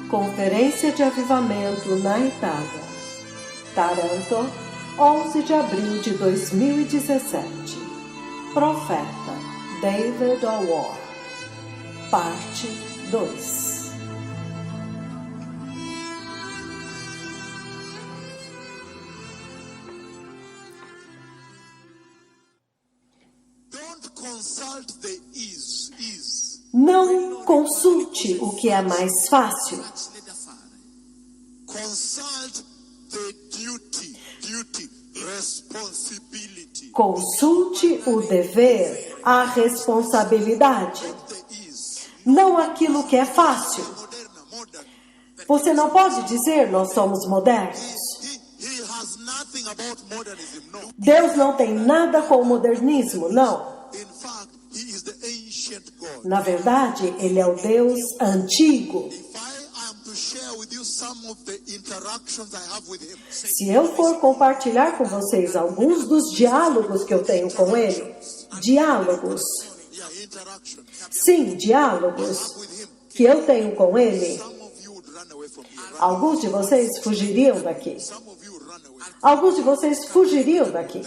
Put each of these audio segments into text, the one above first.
Conferência de Avivamento na Itália. Taranto, 11 de abril de 2017. Profeta David Orr. Parte 2. Não consulte o que é mais fácil. Consulte o dever, a responsabilidade. Não aquilo que é fácil. Você não pode dizer nós somos modernos. Deus não tem nada com o modernismo, não. Na verdade, Ele é o Deus antigo. Se eu for compartilhar com vocês alguns dos diálogos que eu tenho com Ele, diálogos, sim, diálogos que eu tenho com Ele, alguns de vocês fugiriam daqui. Alguns de vocês fugiriam daqui.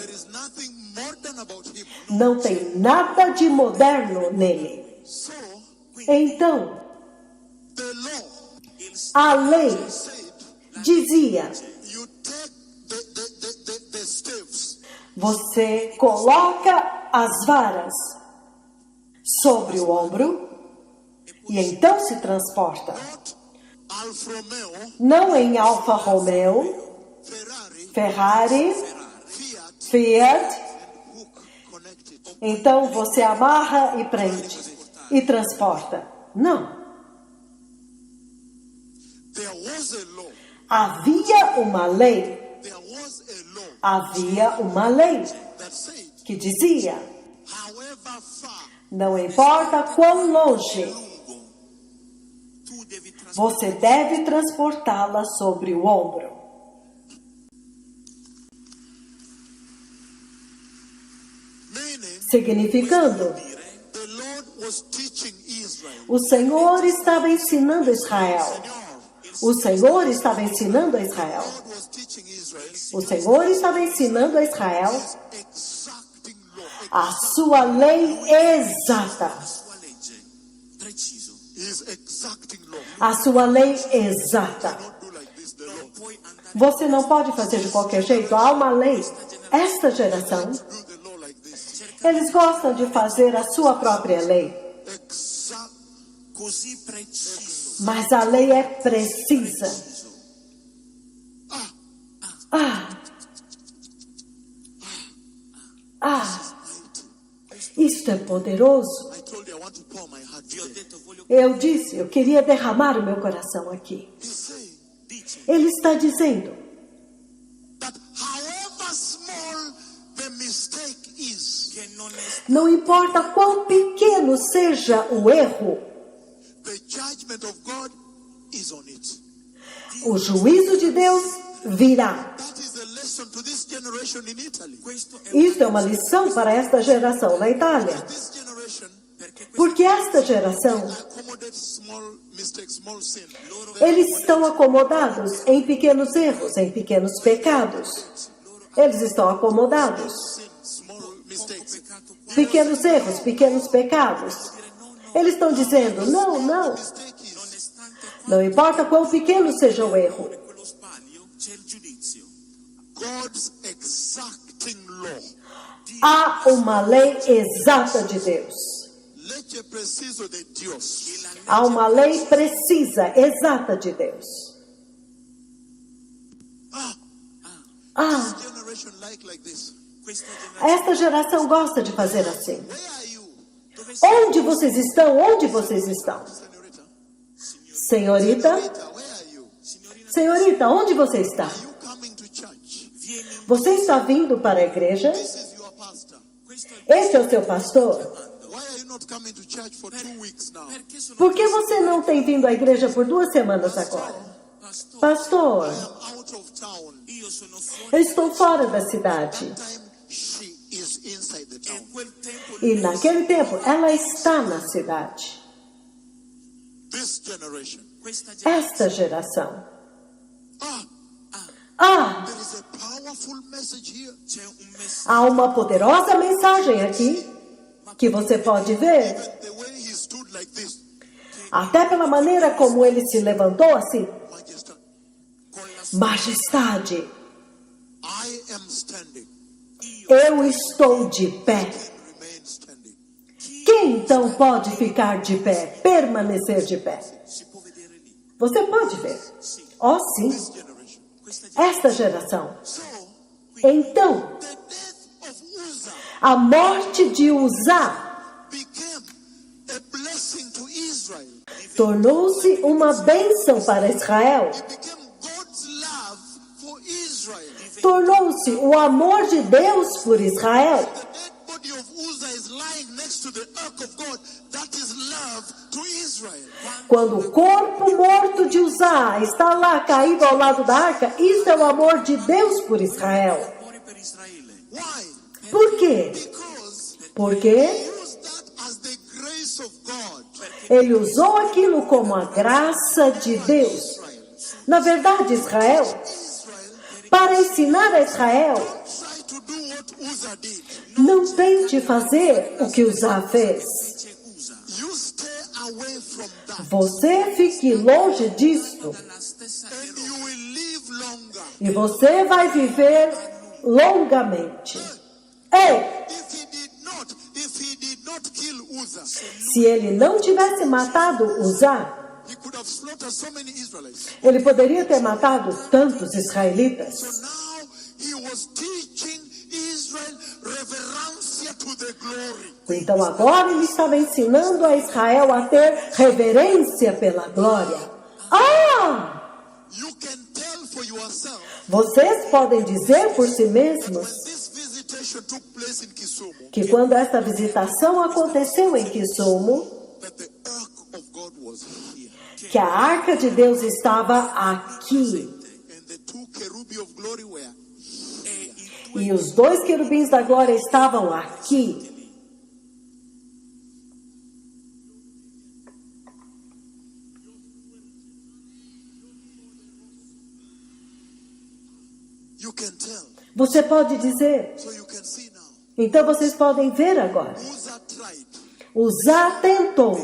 Não tem nada de moderno nele. Então, a lei dizia: você coloca as varas sobre o ombro e então se transporta. Não em Alfa Romeo, Ferrari, Fiat. Então você amarra e prende e transporta. Não. Havia uma lei. Havia uma lei que dizia: não importa quão longe, você deve transportá-la sobre o ombro. Significando, o Senhor estava ensinando Israel. O Senhor estava ensinando a Israel. O Senhor estava ensinando a Israel a sua lei exata. A sua lei exata. Você não pode fazer de qualquer jeito. Há uma lei. Esta geração, eles gostam de fazer a sua própria lei. Mas a lei é precisa. Isto é poderoso. Eu disse, eu queria derramar o meu coração aqui. Ele está dizendo: não importa quão pequeno seja o erro, o juízo de Deus virá. Isso é uma lição para esta geração na Itália. Porque esta geração, eles estão acomodados em pequenos erros, em pequenos pecados. Eles estão acomodados. Pequenos erros, pequenos pecados. Eles estão dizendo: não, não. Não importa quão pequeno seja o erro. Há uma lei exata de Deus. Há uma lei precisa, exata de Deus. Esta geração gosta de fazer assim. Onde vocês estão? Onde vocês estão? Senhorita? Senhorita, onde você está? Você está vindo para a igreja? Esse é o seu pastor? Por que você não tem vindo à igreja por 2 semanas agora? Pastor, eu estou fora da cidade. E naquele tempo, ela está na cidade. esta geração. There is a powerful message here. Há uma poderosa mensagem aqui que você pode ver, The way he stood like this, até pela maneira como ele se levantou assim. Majesty, Majestade, I am standing. eu estou de pé. Remain standing. Quem então pode ficar de pé, permanecer de pé? Você pode ver. Oh, sim, This generation. esta geração. So, Então, the death of Uzzah a morte de Uzá became a blessing to Israel. tornou-se uma bênção para Israel. It became God's love for Israel. Tornou-se o amor de Deus por Israel. The dead body of Uzzah is lying next to the ark of God. That is love to Israel. Quando o corpo morto de Uzá está lá caído ao lado da arca, isso é o amor de Deus por Israel. Why? Por quê? Because Porque use that as the grace of God. ele usou aquilo como a graça de Deus. Na verdade, Israel, para ensinar a Israel, Try to do what Uzzah did. não tente fazer o que Uzá fez. You stay away from that. Você fique longe disto And you will live longer. e você vai viver longamente. Ei, If he did not kill Uzzah, se ele não tivesse matado Uzá, he could have slaughtered so many Israelites. ele poderia ter matado tantos israelitas. So now he was teaching Israel reverência to the glory. Então agora ele estava ensinando a Israel a ter reverência pela glória. You can tell for yourself Vocês podem dizer por si mesmos when this visitation took place in Kisumu que quando esta visitação aconteceu em Kisumu, that the ark of God was here. que a arca de Deus estava aqui. And the two cherubim of glory were E os dois querubins da glória estavam aqui. you can tell. Você pode dizer. So you can see now. Então vocês podem ver agora. Uzzah tried Uzá tentou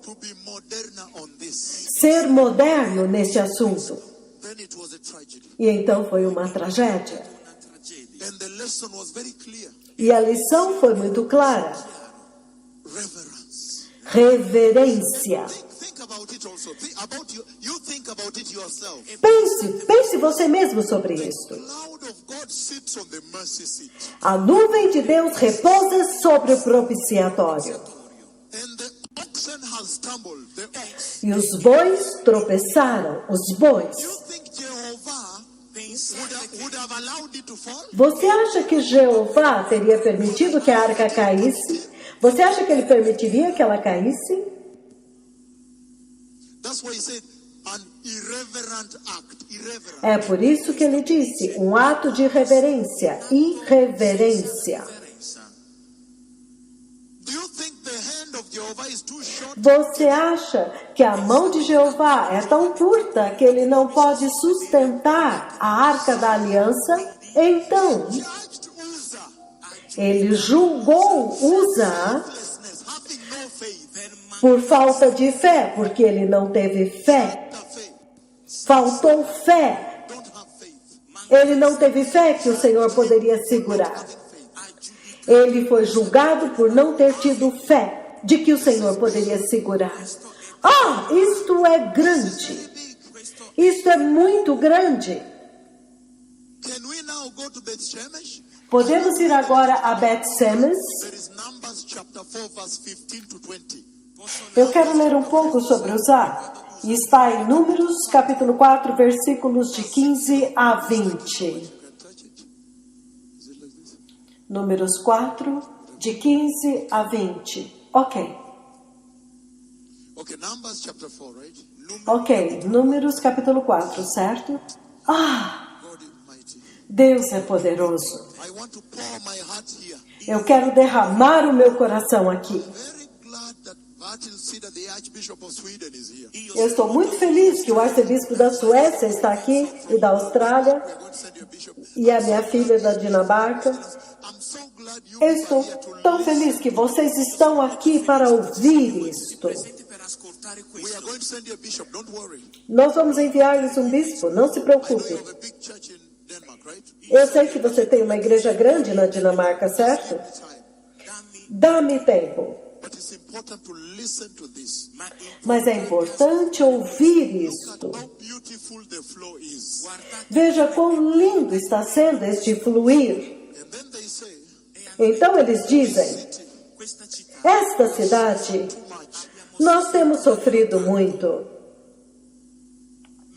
to be moderna on this. ser moderno neste assunto. Then it was a tragedy. E então foi uma tragédia. And the lesson was very clear. E a lição foi muito clara. Reverence. Reverência. Think about it also. You think about it yourself. Pense você mesmo sobre isso. The cloud of God sits on the mercy seat. A nuvem de Deus repousa sobre o propiciatório. And the oxen has stumbled. The ox. E os bois tropeçaram, os bois. You think Jehovah would have allowed it to fall? Você acha que Jeová teria permitido que a arca caísse? Você acha que ele permitiria que ela caísse? That's why he said an irreverent act. Irreverent. É por isso que ele disse, um ato de reverência, irreverência. Do you think the hand of Jehovah is too short? Você acha que a mão de Jeová é tão curta que ele não pode sustentar a arca da aliança? Então, Judged Uzzah. ele julgou Uzá Helplessness, having no faith. por falta de fé, porque ele não teve fé. The faith. Faltou fé. Don't have faith. Ele não teve fé que o Senhor poderia segurar. Ele foi julgado por não ter tido fé de que o Senhor poderia segurar. Isto é grande. Isto é muito grande. Can we now go to Beth Shemesh? Podemos ir agora a Bet-Semes? There is Numbers chapter 4 verse 15 to 20. Eu quero ler um pouco sobre Uzá. E está em Números, capítulo 4, versículos de 15 a 20. You can touch it. Is it like this? Números 4, de 15 a 20. Ok. Okay, Numbers chapter 4, right? Ok, Números, capítulo 4, certo? God is mighty. Deus é poderoso. I want to pour my heart here. Eu quero derramar o meu coração aqui. Very glad that Bertil Ceder, the Archbishop of Sweden, is here. Eu estou muito feliz que o arcebispo da Suécia está aqui e da Austrália We are going to send you a bishop. e a minha filha da Dinamarca. I'm so glad you Eu are estou here to tão listen. feliz que vocês estão aqui para ouvir isto. We are going to send you a bishop, don't worry. Nós vamos enviar-lhes um bispo, não se I know preocupe. you have a big church in Denmark, right? Eu sei que você tem uma igreja grande na Dinamarca, certo? Time. Dá-me tempo. But it's important to listen to this. Mas é importante ouvir Look isto. at how beautiful the flow is. Veja quão lindo está sendo este fluir. And then they say, Então eles dizem, esta cidade, too much. nós temos sofrido muito.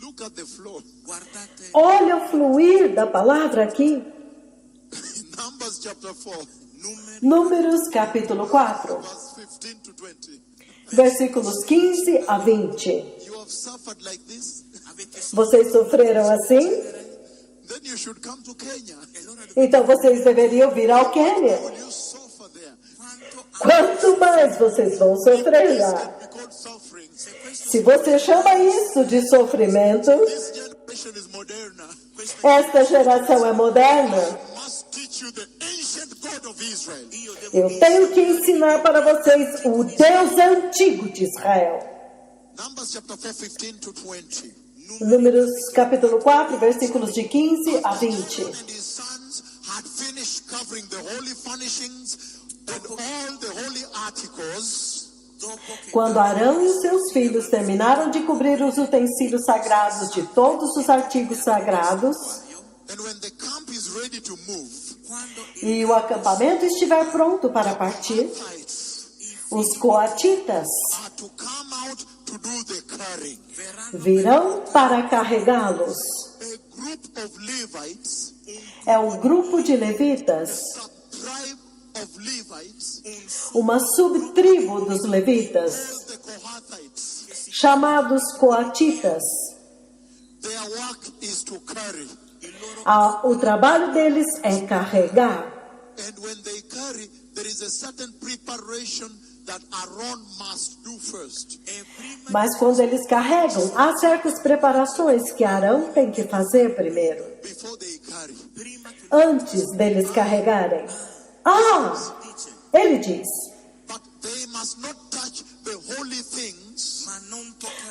Look at the flow. Olha o fluir da palavra aqui. In Numbers chapter 4, Números capítulo 4, verse 15 to 20. versículos 15 a 20. You have suffered like this, Vocês sofreram assim? then you should come to Kenya. Então vocês deveriam vir ao Quênia. Will you suffer there? Quanto mais vocês vão sofrer lá. Be called suffering. Se você chama isso de sofrimento, This generation is moderna. esta geração é moderna. Must teach you the ancient God of Israel. Eu tenho que ensinar para vocês o Deus antigo de Israel. Numbers chapter 4, 15 to 20. Números capítulo 4, versículos de 15 a 20. And his sons had finished covering the holy furnishings and all the holy articles. Quando Arão e os seus filhos terminaram de cobrir os utensílios sagrados de todos os artigos sagrados, And when the camp is ready to move, e o acampamento estiver pronto para partir, os coatitas are to come out to do the carrying. virão para carregá-los. A group of Levites, É um grupo de levitas, tribe of Levites, uma subtribo dos levitas, the Kohathites, chamados coatitas. their work is to carry. O trabalho deles é carregar. And when they carry, there is a certain preparation that Aaron must do first. Mas quando eles carregam, há certas preparações que Arão tem que fazer primeiro, Before they carry. antes deles carregarem. Ele diz, But they must not touch the holy things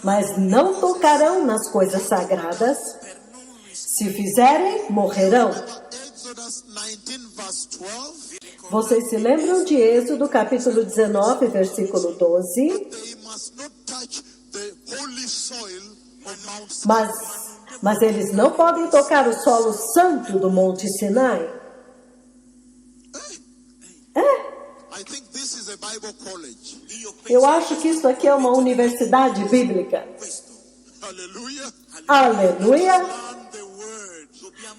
mas não tocarão nas coisas sagradas. Se fizerem, morrerão. Exodus 19 verse 12. Vocês se lembram de Êxodo capítulo 19, versículo 12? They must not touch the holy soil of Mount Sinai. Mas eles não podem tocar o solo santo do Monte Sinai. I think this is a Bible college. Eu acho que isso aqui é uma universidade bíblica. Hallelujah. Aleluia! Learn the word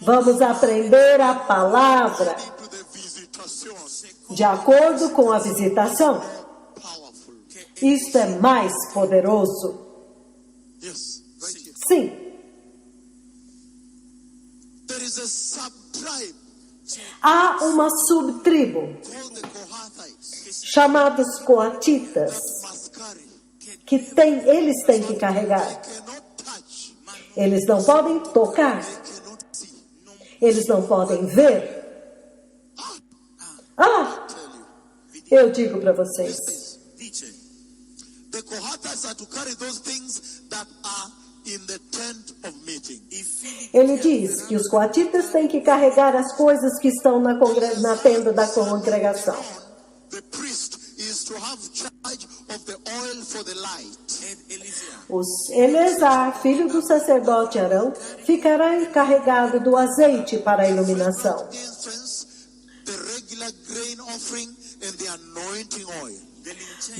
Vamos aprender a palavra to the visitation. de acordo com a visitação. Powerful. Isto é mais poderoso. Yes. Right here. Sim, There is a sub-tribe há uma subtribo called the Kohathites. chamados coatitas Must carry. que eles têm que carregar. Cannot touch. Eles não podem tocar, Cannot see. eles não podem ver. Tell you. Eu digo para vocês, The Kohathites are to carry those things that are in the tent of meeting. ele diz que os coatitas têm que carregar as coisas que estão na tenda da congregação. The priest is to have charge of the oil for the light. Eleazar, filho do sacerdote Arão, ficará encarregado do azeite para a iluminação, Incense, the regular grain offering, and the anointing oil.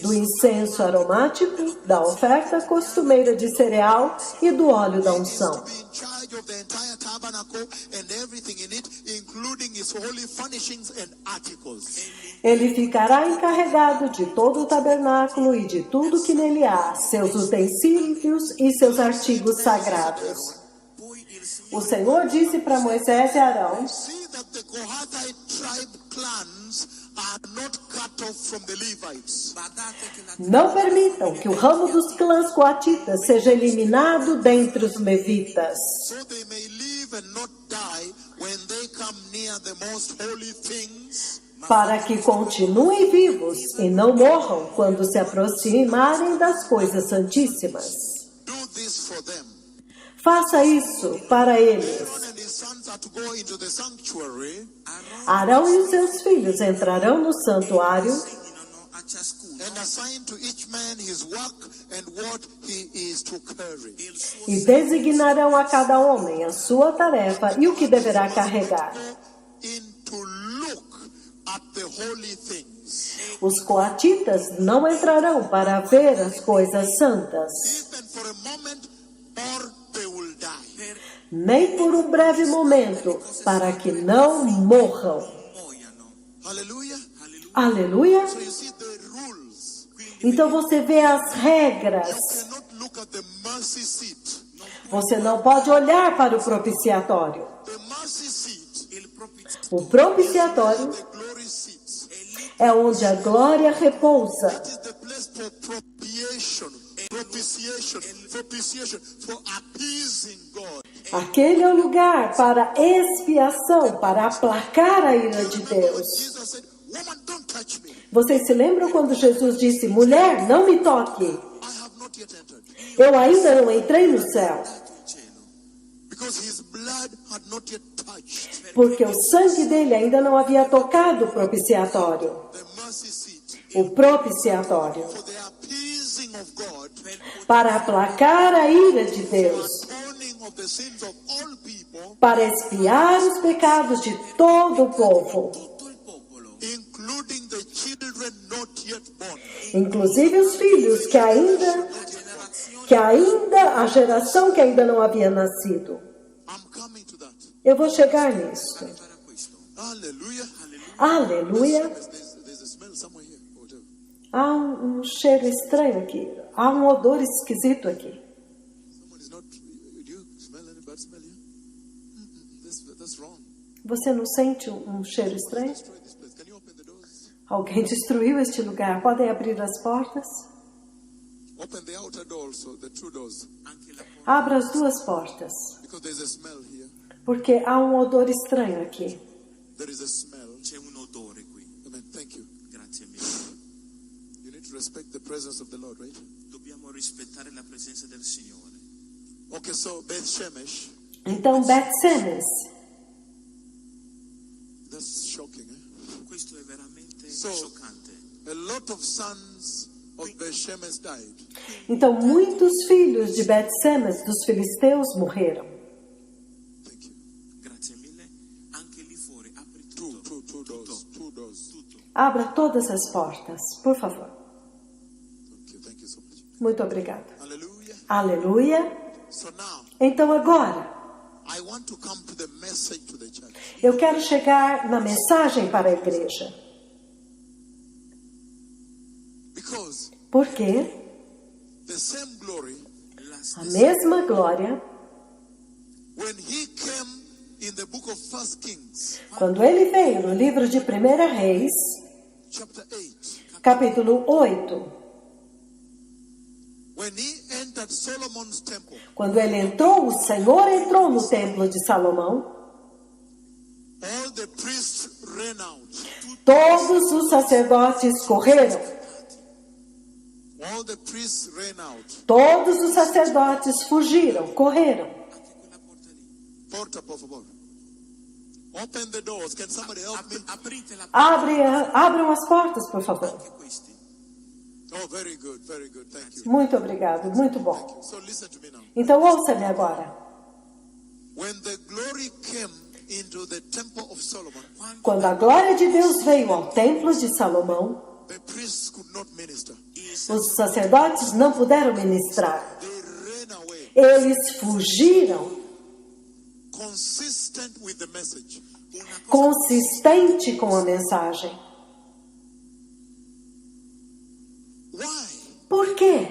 do incenso aromático, da oferta costumeira de cereal e do óleo da unção. Be in charge of the entire tabernacle and everything in it, including its holy furnishings and articles. Ele ficará encarregado de todo o tabernáculo e de tudo que nele há, seus utensílios e seus artigos sagrados. O Senhor disse para Moisés e Arão: See that the Kohathite tribe clans are not cut off from the Levites. Não permitam que o ramo dos clãs coatitas seja eliminado dentre os levitas, So they may live and not die when they come near the most holy things. para que continuem vivos e não morram quando se aproximarem das coisas santíssimas. Do this for them. Faça isso para eles. Aaron and his sons are to go into the sanctuary Arão e os seus filhos entrarão no santuário and assign to each man his work and what he is to carry. e designarão a cada homem a sua tarefa e o que deverá carregar. In to look at the holy things. Os coatitas não entrarão para ver as coisas santas, Even for a moment, or they will die. nem por um breve momento, para que não morram. Hallelujah. Aleluia! So you see the rules. Então você vê as regras. You cannot look at the mercy seat. Você não pode olhar para o propiciatório. The mercy seat, O propiciatório the glory seat, é onde a glória repousa. is the place for propitiation, for appeasing God. Aquele é o lugar para expiação, para aplacar a ira de Deus. Jesus said, woman, don't touch me. Vocês se lembram quando Jesus disse, mulher, não me toque? I have not yet entered. Eu ainda não entrei no céu, Because his blood had not yet touched porque o sangue dele ainda não havia tocado o propiciatório. the mercy seat O propiciatório, for the appeasing of God, para aplacar a ira de Deus, atoning of the sins of all people, para expiar os pecados de todo o povo, including the children not yet born. inclusive os filhos que ainda a geração que ainda não havia nascido. I'm coming to that. Eu vou chegar nisso. Hallelujah. Aleluia. There's a smell somewhere here. or whatever. Há um cheiro estranho aqui. Há um odor esquisito aqui. Someone is not. Do you smell any bad smell here? That's wrong. Você não sente um cheiro estranho? Destroy this place. Can you open the doors? Alguém destruiu este lugar. Podem abrir as portas? Open the outer door also, the two doors. Abra as duas portas. Because there's a smell here. Porque há um odor estranho aqui. There is a smell. C'è un odore qui. Amen. Thank you. Grazie mille. You need to respect the presence of the Lord, right? Dobbiamo rispettare la presenza del Signore. Okay, so Beth Shemesh. Então, Bet-Semes. That's shocking, eh? Questo è veramente So, scioccante. a lot of sons of Beth Shemesh died. Então, muitos filhos de Bet-Semes, dos filisteus, morreram. Thank you. Grazie mille. Anche lì fuori, apri tutto. Two doors. Two doors. Tutto. Abra todas as portas, por favor. Thank you so much. Muito obrigada. Hallelujah. Aleluia. So now, Então, agora, I want to come to the message to the church. eu quero chegar na mensagem para a igreja. Because Porque the same glory, a mesma glória, when he came in the book of 1 Kings, quando ele veio no livro de 1 Reis, chapter 8, capítulo 8, when he entered Solomon's temple, quando ele entrou, o Senhor entrou no templo de Salomão, all the priests ran out. todos os sacerdotes correram, All the priests ran out. todos os sacerdotes fugiram, correram. Porta, por favor. Open the doors. Can somebody help me? Aprite la porta Abram as portas, por favor. anche questi. Oh, very good, very good. Thank you. Muito obrigado, muito bom. So listen to me now. Então ouça-me agora. When the glory came into the temple of Solomon, Quando a glória de Deus veio ao templo de Salomão, the priests could not minister. os sacerdotes não puderam ministrar. They ran away, Eles fugiram, consistent with the message. consistente com a mensagem. Why? Por quê?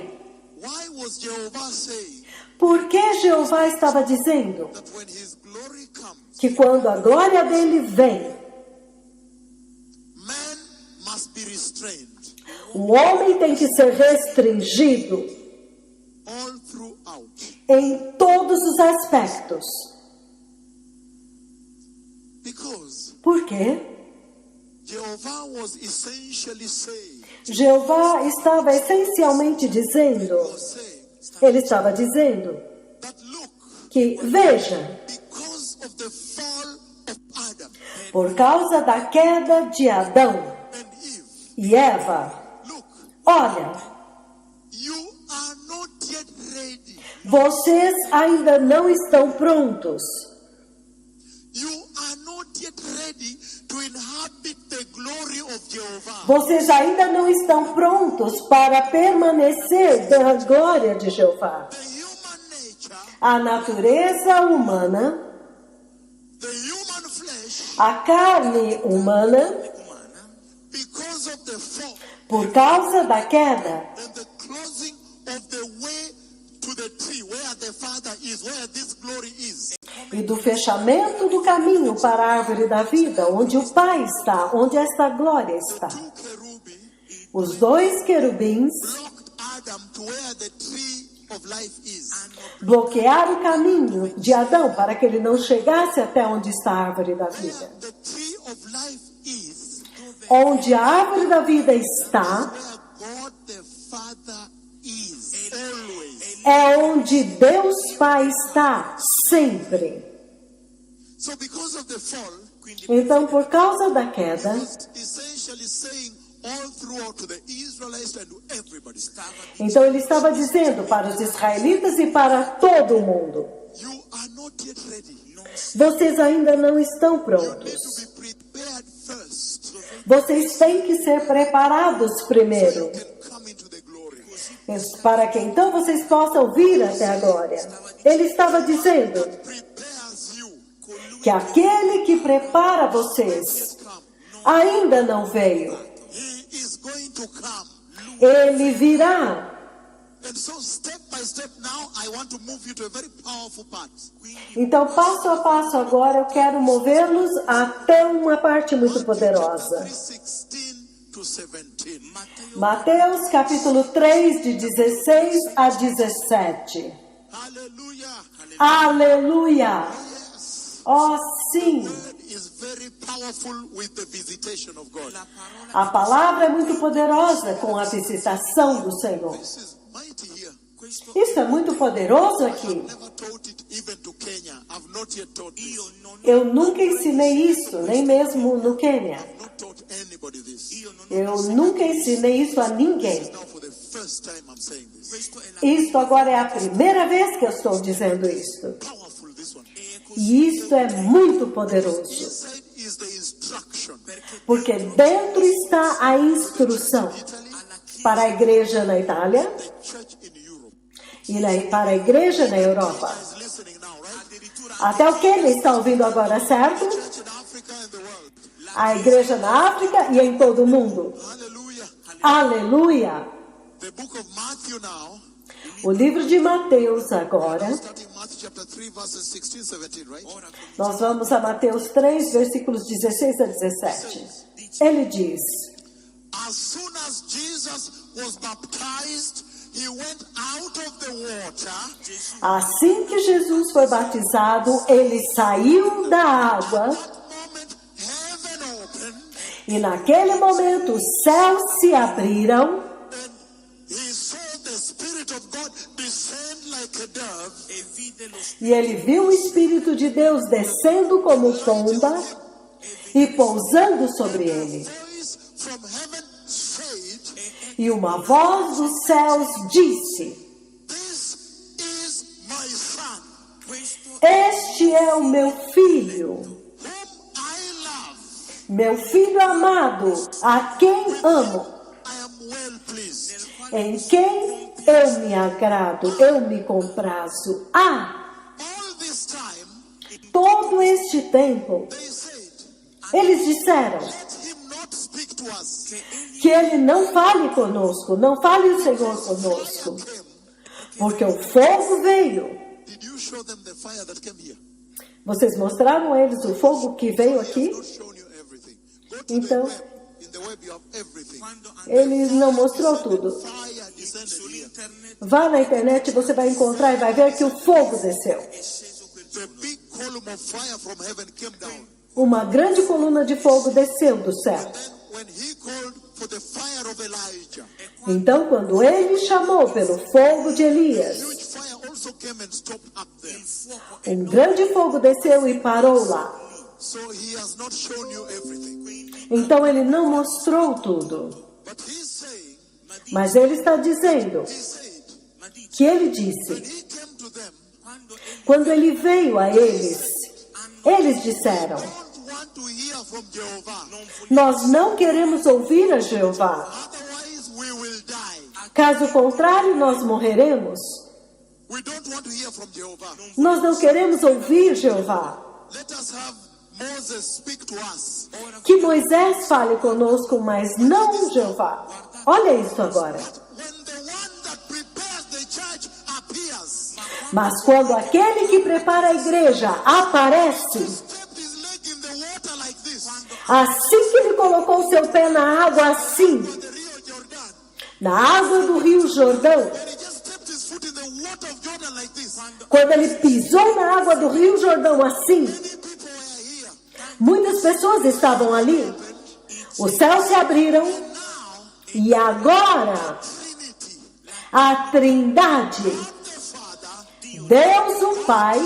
Why was Jehovah saying Por que Jeová estava dizendo that when his glory comes, que quando a glória dele vem, man must be restrained O homem tem que ser restringido all throughout. em todos os aspectos. Because Por quê? Jehovah was essentially saying, Jeová estava essencialmente dizendo, ele estava dizendo that look, que, veja, because of the fall of Adam por causa da queda de Adão and Eve, e Eva, look, olha, you are not yet ready. vocês ainda não estão prontos. You are not yet ready to inhabit the glory of Jehovah. Vocês ainda não estão prontos para permanecer da glória de Jeová. The human nature, A natureza humana, the human flesh, a carne humana, because of the fall por causa da queda and the closing of the way to the tree where the Father is, where this glory is, e do fechamento do caminho para a árvore da vida, onde o Pai está, onde esta glória está. two cherubim Os dois querubins blocked Adam to where the tree of life is. bloquearam o caminho de Adão para que ele não chegasse até onde está a árvore da vida. The tree of life is Onde a árvore da vida está, where God the Father is always. é onde Deus Pai está, sempre. So because of the fall, Então, por causa da queda, was essentially saying all throughout to the Israelites and to everybody, então ele estava dizendo para os israelitas e para todo o mundo, you are not yet ready. vocês ainda não estão You prontos. need to be prepared first. Vocês têm que ser preparados primeiro, You can come into the glory. para que então vocês possam vir até a glória. Ele estava dizendo Prepares you. que aquele que prepara vocês ainda não veio. He is going to come. Ele virá. And so step by step now, I want to move you to a very powerful part. Então, passo a passo agora, eu quero movê-los até uma parte muito poderosa. 16 to 17. Mateus capítulo 3, de 16 a 17. Hallelujah. Aleluia! Yes. Oh, sim! Word is very powerful with the visitation of God. A palavra é muito poderosa com a visitação do Senhor. This is mighty here. Isso é muito poderoso aqui. Never taught it even to Kenya. I've not yet taught this. Eu nunca ensinei isso, nem mesmo no Quênia. Not taught anybody this. Eu nunca ensinei isso a ninguém. Now for the first time I'm saying this. Isto agora é a primeira vez que eu estou dizendo isto. Powerful this one. E isto é muito poderoso. Inside is the instruction. Porque dentro está a instrução para a igreja na Itália The church in Europe e para a igreja na Europa. is listening now, right? Até o Quênia está ouvindo agora, certo? Church in Africa and the world. A igreja na África e em todo o mundo. Hallelujah. Aleluia! The book of Matthew now, O livro de Mateus agora, starting Matthew chapter 3, verses 16, 17, right? nós vamos a Mateus 3, versículos 16 a 17. Ele diz: As soon as Jesus was baptized, he went out of the water, assim que Jesus foi batizado, ele saiu da água moment heaven opened, e naquele momento os céus se abriram and he saw the Spirit of God descend like a dove, e ele viu o Espírito de Deus descendo como pomba e pousando sobre ele. voice from heaven said, E uma voz dos céus disse: This is my son, Este é o meu filho, whom I love. meu filho amado, a quem amo, I am well pleased. em quem eu me agrado, eu me comprazo. All this time, Todo este tempo, they said, eles disseram let him not speak to us. que ele não fale conosco, não fale o Senhor conosco, porque o fogo veio. Did you show them the fire that came here? Vocês mostraram a eles o fogo que veio aqui? Not shown you everything. Go to Então, the web. In the web you have everything. Quando Ele não mostrou tudo. Fire descended here. sull'internet Vá na internet, você vai encontrar e vai ver que o fogo desceu. è sceso quel The big column of fire from heaven came down. Uma grande coluna de fogo desceu do céu. Then when he called for the fire of Elijah, Então, quando ele chamou pelo fogo de Elias, huge fire also came and stopped up there. um grande fogo desceu e parou lá. So he has not shown you everything. Então, ele não mostrou tudo. But he's saying, Mas ele está dizendo he said, que ele when disse, he came to them, quando ele veio a eles, eles disseram, don't want to hear from Jehovah. nós não queremos ouvir a Jeová. Otherwise we will die. Caso contrário, nós morreremos. We don't want to hear from Jehovah. Nós não queremos ouvir Jeová. Let us have Moses speak to us. Que Moisés fale conosco, mas não Jeová. Olha isso agora. When the one that prepares the church appears, Mas quando aquele que prepara a igreja aparece, stepped his leg in the water like this, assim que ele colocou seu pé na água, assim, the Rio Jordan, na água do Rio Jordão, and he just stepped his foot in the water of Jordan like this. quando ele pisou na água do Rio Jordão, assim, Many people were here. muitas pessoas estavam ali. Os céus se abriram e agora Trinity, a Trindade, the Father, Deus o Pai,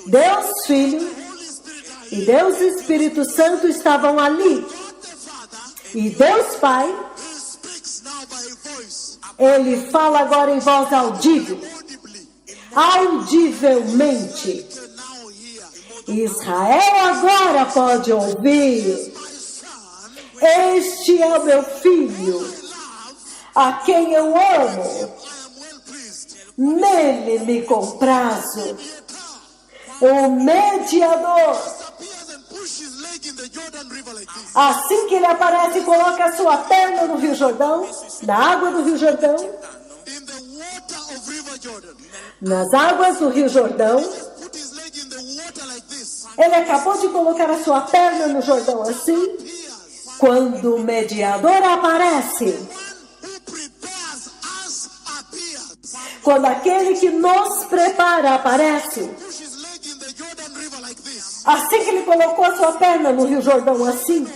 Deus Filho Holy Spirit are here. e Deus Espírito Santo estavam ali. God the Father, E Deus Pai, he speaks now by voice, ele fala agora em voz audível, audibly. audivelmente. Can now hear. Israel agora pode ouvir. My son, Este é o meu filho, love, a quem eu amo. I am well pleased. Nele me comprazo. Mediator O mediador. appears and pushes his leg in the Jordan River like this. Assim que ele aparece e coloca a sua perna no Rio Jordão, na água do Rio Jordão, In the water of River Jordan. nas águas do Rio Jordão, Put his leg in the water like this. ele acabou de colocar a sua perna no Jordão assim. Appears. Quando o mediador aparece, Who prepares us appears. quando aquele que nos prepara aparece, Push his leg in the Jordan River like this. assim que ele colocou a sua perna no Rio Jordão assim,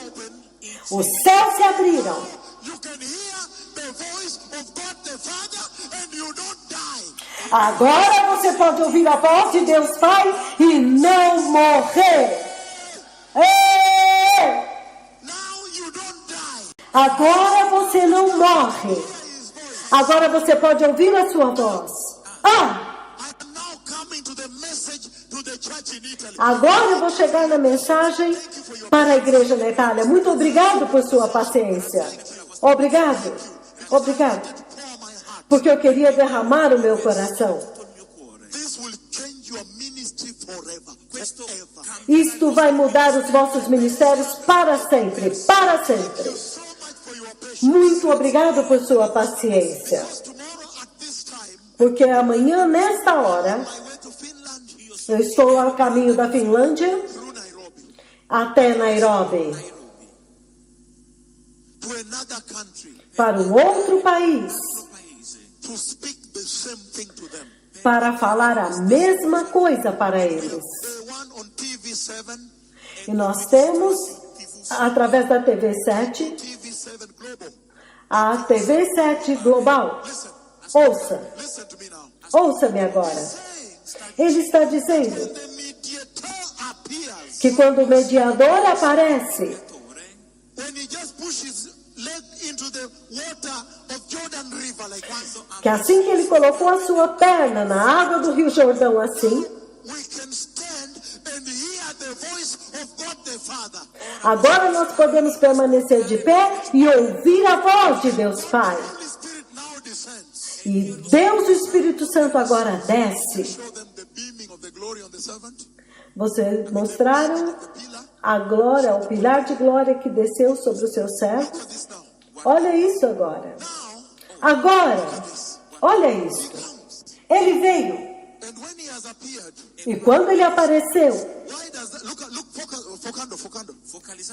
os céus se abriram. You can hear the voice of God the Father and you don't die. Agora você pode ouvir a voz de Deus Pai e não morrer. Ei! Now you don't die. Agora você não morre. Hear his voice. Agora você pode ouvir a sua voz. Ah! I'm now coming to the message to the church in Italy. Agora eu vou chegar na mensagem para a igreja na Itália. Muito obrigado por sua paciência. Obrigado. Obrigado. Pour my heart. Porque eu queria derramar o meu coração. This will change your ministry forever. Forever. Isto vai mudar os vossos ministérios para sempre. Para sempre. So much for your patience. Muito obrigado por sua paciência. Tomorrow at this time, Porque amanhã, nesta hora, I went to Finland eu estou a caminho da Finlândia through Nairobi até Nairobi, to another country para um outro país, to speak the same thing to them. para falar a mesma coisa para eles. The one on TV7, E nós temos, através da TV7, TV7 Global. a TV7 Global. Ouça, Listen to me now. ouça-me agora. Ele está dizendo The mediator appears que quando o mediador aparece, when he just pushes leg into the water of Jordan River like this. que assim que ele colocou a sua perna na água do Rio Jordão assim, We can stand and hear the voice of God the Father. agora nós podemos permanecer de pé e ouvir a voz de Deus Pai. Holy Spirit now descends. E Deus, o Espírito Santo, agora desce. Show them the beaming of the glory on the servant, Vocês mostraram the pillar. a glória, o pilar de glória que desceu sobre o seu servo. Look at this now. Olha isso agora. Now, Agora, olha isso. Ele veio. and when he has appeared, E quando ele apareceu, why does that, look, focando.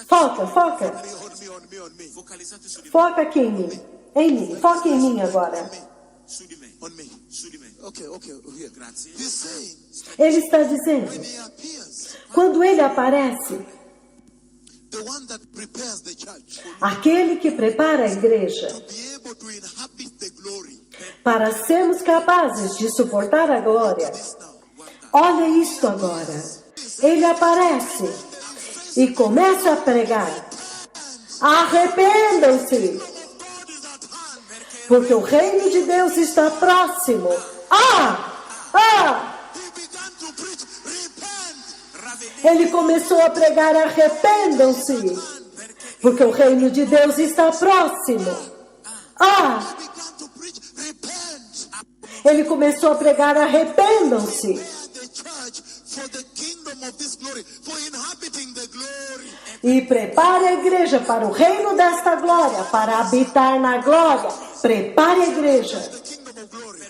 Foca. On me. Focalizzate su di me. Foca aqui em mim. Em mim. Foca em mim agora. Su di me. On me. Su di me. Okay, here. Grazie. He's saying, Ele está dizendo, when he appears, quando ele aparece, the one that prepares the church aquele que prepara a igreja to be able to inhabit the glory. para sermos capazes de suportar a glória. Olha isto agora. Ele aparece e começa a pregar. Arrependam-se, porque o reino de Deus está próximo. He began to preach, repent. Ele começou a pregar, arrependam-se, porque o reino de Deus está próximo. He began to preach, repent. Ele começou a pregar, arrependam-se. The church for the kingdom of this glory, for inhabiting the glory. E prepare a igreja para o reino desta glória, para habitar na glória. Prepare a igreja The kingdom of glory.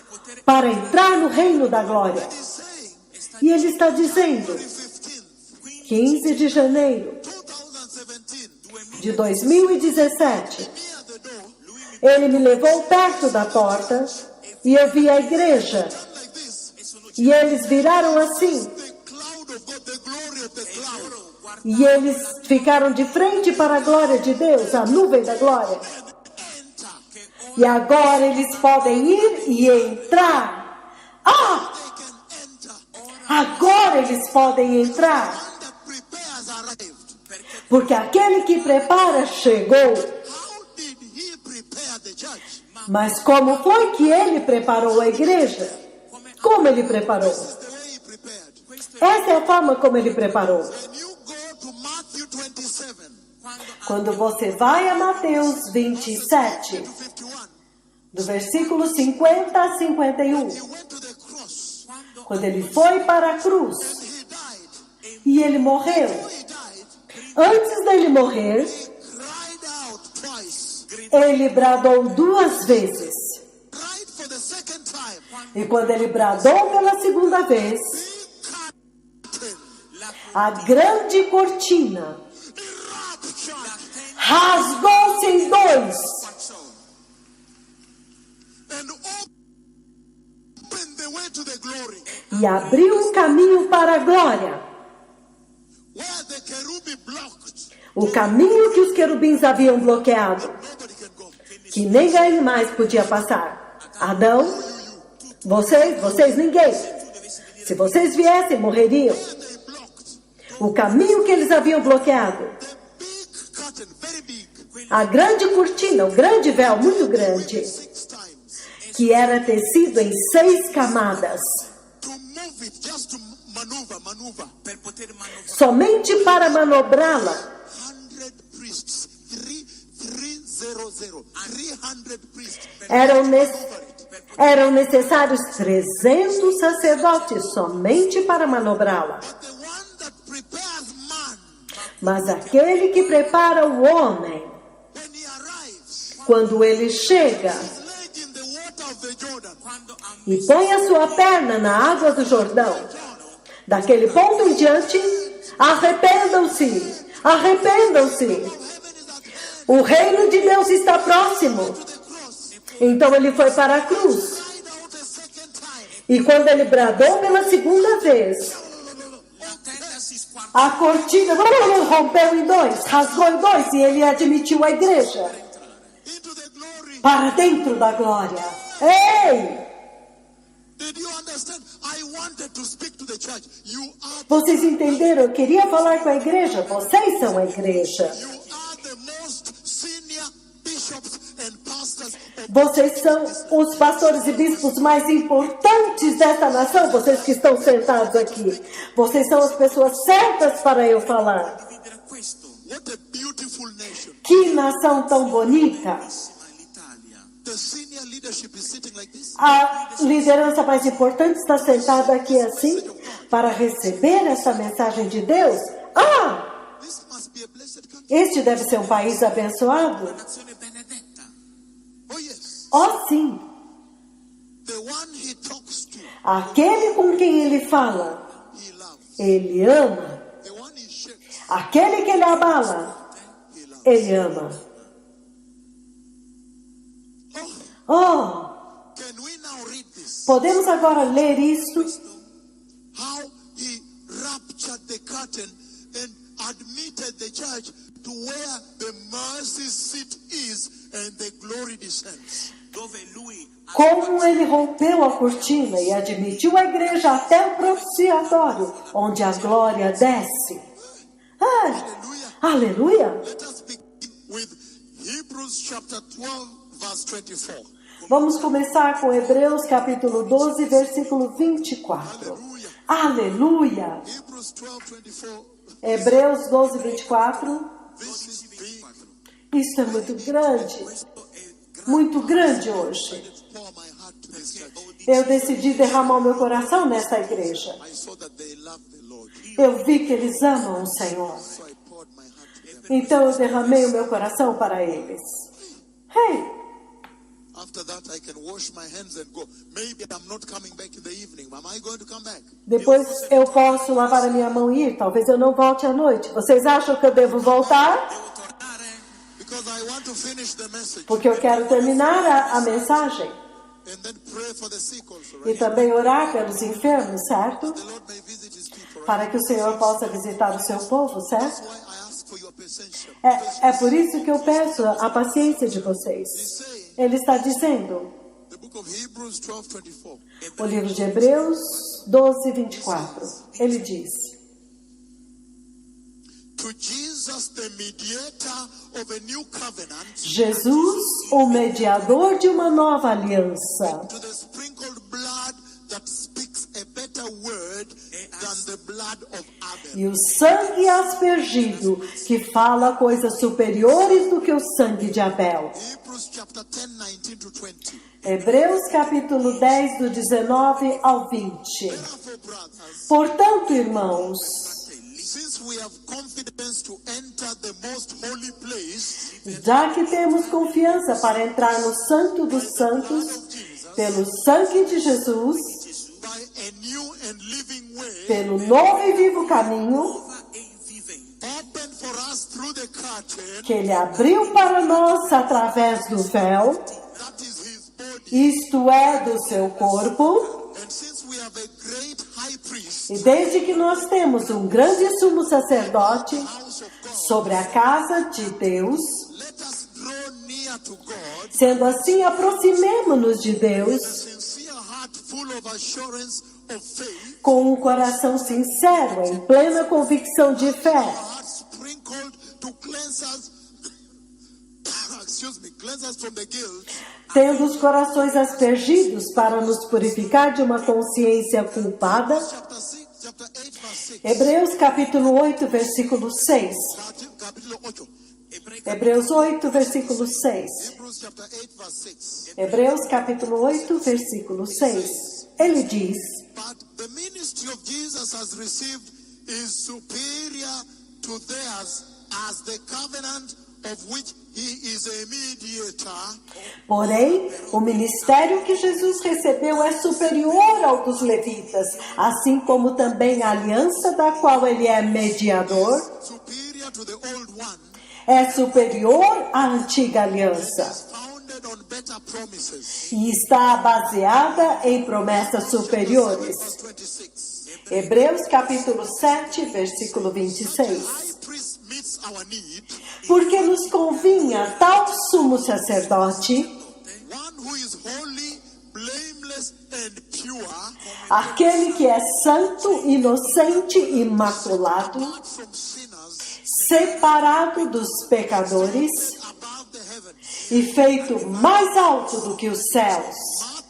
para entrar no reino da glória. He's saying, E ele está dizendo, 15th, 15 de janeiro 2017, de 2017, near the door, ele me levou perto da porta e eu vi a igreja. like this, E eles viraram assim. the cloud of God, the glory of the cloud. E eles ficaram de frente para a glória de Deus, a nuvem da glória. E agora eles podem ir e entrar. They can enter. Agora eles podem entrar. One that prepares arrived. Porque aquele que prepara chegou. How did he prepare the church? Mas como foi que ele preparou a igreja? Como ele preparou? The way he prepared. Essa é a forma como ele preparou. When you go to Matthew 27, Quando você vai a Mateus 27, to 51, do versículo 50 a 51, he went to the cross. quando ele foi para a cruz He died. e ele morreu. He died. Antes dele morrer, Cried out twice. ele bradou 2 vezes. Cried for the second time. E quando ele bradou pela segunda vez, Curtain. a grande cortina Eruption. rasgou-se em 2 And opened the way to the glory. e abriu um caminho para a glória. Where the cherubim blocked. O caminho que os querubins haviam bloqueado, Nobody can go. que ninguém mais podia passar. Adão, vocês ninguém. Se vocês viessem, morreriam. They blocked. O caminho que eles haviam bloqueado, Big curtain, very big. a grande cortina, o grande véu muito grande, 6 times. que era tecido em 6 camadas, To move it, just to maneuver. Per poter manovrare. somente para manobrá-la. 100 priests. 300 priests. Eram necessários 300 sacerdotes somente para manobrá-la. The one that prepares man, Mas aquele que prepara o homem, when he arrives, quando ele chega leg in the water of the Jordan, e põe a sua perna na água do Jordão, daquele ponto em diante, arrependam-se, arrependam-se. heaven is at hand. O reino de Deus está próximo. The cross. Então ele foi para a cruz. Cried out a second time. E quando ele bradou pela segunda vez, La tenda si squarta a cortina rompeu em 2, rasgou em 2 e ele admitiu a igreja Into the glory. para dentro da glória. Ei! Did you understand? I wanted to speak to the church. You are Vocês entenderam? Eu queria falar com a igreja. Vocês são a igreja. the most senior bishops and pastors of Vocês são os pastores e bispos mais importantes desta nação. Vocês que estão sentados aqui. Vocês são as pessoas certas para eu falar. dividere questo. what a beautiful nation. Que nação tão bonita. Ma l'Italia. The senior leadership is sitting like this. A liderança mais importante está sentada aqui assim para receber essa mensagem de Deus. This must be a blessed country. Este deve ser um país abençoado. Nazione benedetta. Oh yes. Oh, sim. The one he talks to, Aquele com quem ele fala, he loves. ele ama. The one he shakes, Aquele que ele abala, ele ama. Oh, Can we now read this? podemos agora ler isto? How he ruptured the curtain and admitted the church to where the mercy seat is and the glory descends. Dove lui ha Como ele rompeu a cortina e admitiu a igreja até o propiciatório, onde a glória desce. Aleluia! Let us begin with Hebrews chapter 12, verse 24. Vamos começar com Hebreus capítulo 12, versículo 24. Aleluia! Hebrews 12, 24. Hebreus 12, 24. This is big. Isso é muito grande hoje. Pour my heart to this church. Eu decidi derramar o meu coração nesta igreja. I saw that they love the Lord. Eu vi que eles amam o Senhor. So I poured my heart to them. Então eu derramei o meu coração para eles. Hey! After that, I can wash my hands and go. Maybe I'm not coming back in the evening. Am I going to come back? Depois eu posso lavar a minha mão e ir. Talvez eu não volte à noite. Vocês acham que eu devo voltar? devo tornare Because I want to finish the message. Porque eu quero terminar a mensagem. And then pray for the sick also, E right? também orar pelos enfermos, certo? The Lord may visit his people, right? Para que o Senhor possa visitar o seu povo, That's certo? why I ask for your patience. É por isso que eu peço a paciência de vocês. Ele está dizendo, The book of Hebrews 12, 24. o livro de Hebreus 12, 24. Ele diz, To Jesus, the mediator of a new covenant, Jesus, o mediador de uma nova aliança, to the sprinkled blood that speaks a better word than the blood of Abel. e o sangue aspergido, que fala coisas superiores do que o sangue de Abel. Hebrews chapter 10, 19 to 20. Hebreus capítulo 10, do 19 ao 20. Therefore, brothers, Portanto, irmãos, since we have confidence to enter the most holy place já que temos confiança para entrar no Santo dos Santos, pelo sangue de Jesus, by a new and living way, pelo novo e vivo caminho nuova e vivente open for us through the curtain, que Ele abriu para nós através do véu, that is his body. isto é, do seu corpo. And since we have a great high priest, E desde que nós temos um grande sumo sacerdote house of God, sobre a casa de Deus, let us draw near to God, sendo assim, aproximemo-nos de Deus sincere heart full of assurance of faith, com um coração sincero, em plena convicção de fé, heart sprinkled to cleanse us, cleanse us from the guilt, tendo os corações aspergidos para nos purificar de uma consciência culpada. chapter 8, verse 6. Hebreus capítulo 8, versículo 6. Capítulo 8. Hebreus 8, versículo 6. Hebrews chapter 8, verse 6. Hebreus capítulo 8, versículo 6. Ele diz, But the ministry of Jesus has received is superior to theirs as the covenant of which he is a mediator, porém, o ministério que Jesus recebeu é superior ao dos levitas, assim como também a aliança da qual ele é mediador superior to the old one, é superior à antiga aliança founded on better promises. e está baseada em promessas superiores. Verse 26. Hebreus capítulo 7, versículo 26. High priest meets our need, Porque nos convinha tal sumo sacerdote, one who is holy, blameless and pure, aquele que é santo, inocente e imaculado, apart from sinners, separado dos pecadores above the heavens. e feito mais alto do que os céus.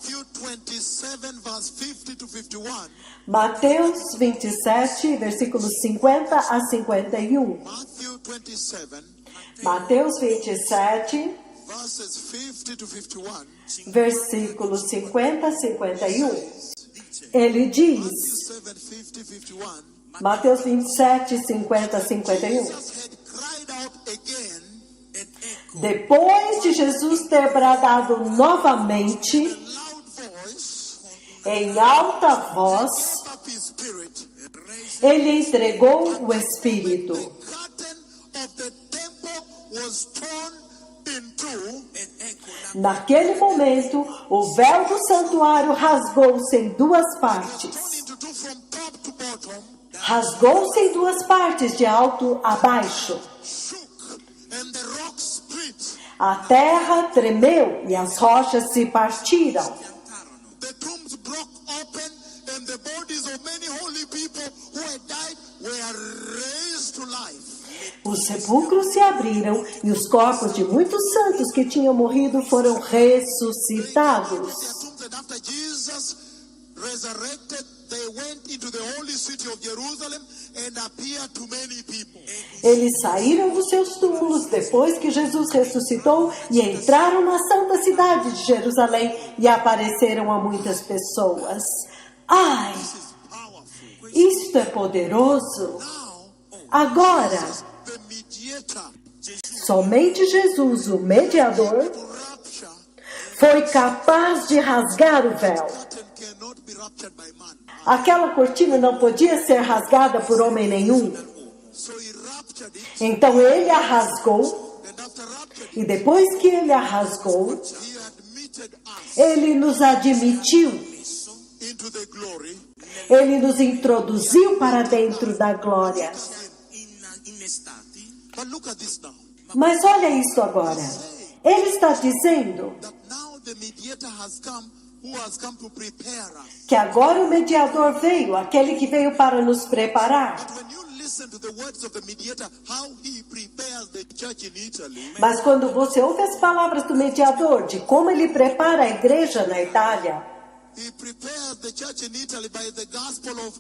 Matthew 27, verse 50 to 51. Mateus 27, versículos 50 a 51. Matthew 27, Mateus 27, verses 50 to 51. versículos 50 a 51. Ele diz, Matthew 7, 50, 51. Mateus 27, 50 a 51. Jesus had cried out again, an echo Depois de Jesus ter bradado novamente, loud voice, em alta voz, up his spirit. ele entregou o Espírito. The was torn in two. Naquele momento, o véu do santuário rasgou-se em duas partes. Torn into two from top to bottom. Rasgou-se em duas partes, de alto a baixo. Shook. And the rock split. A terra tremeu e as rochas se partiram. The tombs broke open, and the bodies of many holy people who had died were raised to life. Os sepulcros se abriram e os corpos de muitos santos que tinham morrido foram ressuscitados. Their tombs, and after Jesus resurrected, they went into the holy city of Jerusalem and appeared to many people. Eles saíram dos seus túmulos depois que Jesus ressuscitou e entraram na santa cidade de Jerusalém e apareceram a muitas pessoas. Ai, Powerful. isto é poderoso! Now, Agora, the mediator somente Jesus, o mediador, to rapture foi capaz de rasgar o véu. curtain cannot be raptured by man. Aquela cortina não podia ser rasgada por homem nenhum. So he raptured it, Então ele a rasgou, and after raptured e depois que ele a rasgou, it, he admitted us ele nos admitiu, into the glory. ele nos introduziu para dentro da glória. in stati But look at this now. Mas olha isso agora. Ele está dizendo That now the mediator has come, who has come to prepare us. que agora o mediador veio, aquele que veio para nos preparar. When you listen to the words of the mediator, how he prepares the church in Italy, Mas quando você ouve as palavras do mediador, de como ele prepara a igreja na Itália, he prepares the church in Italy by the gospel of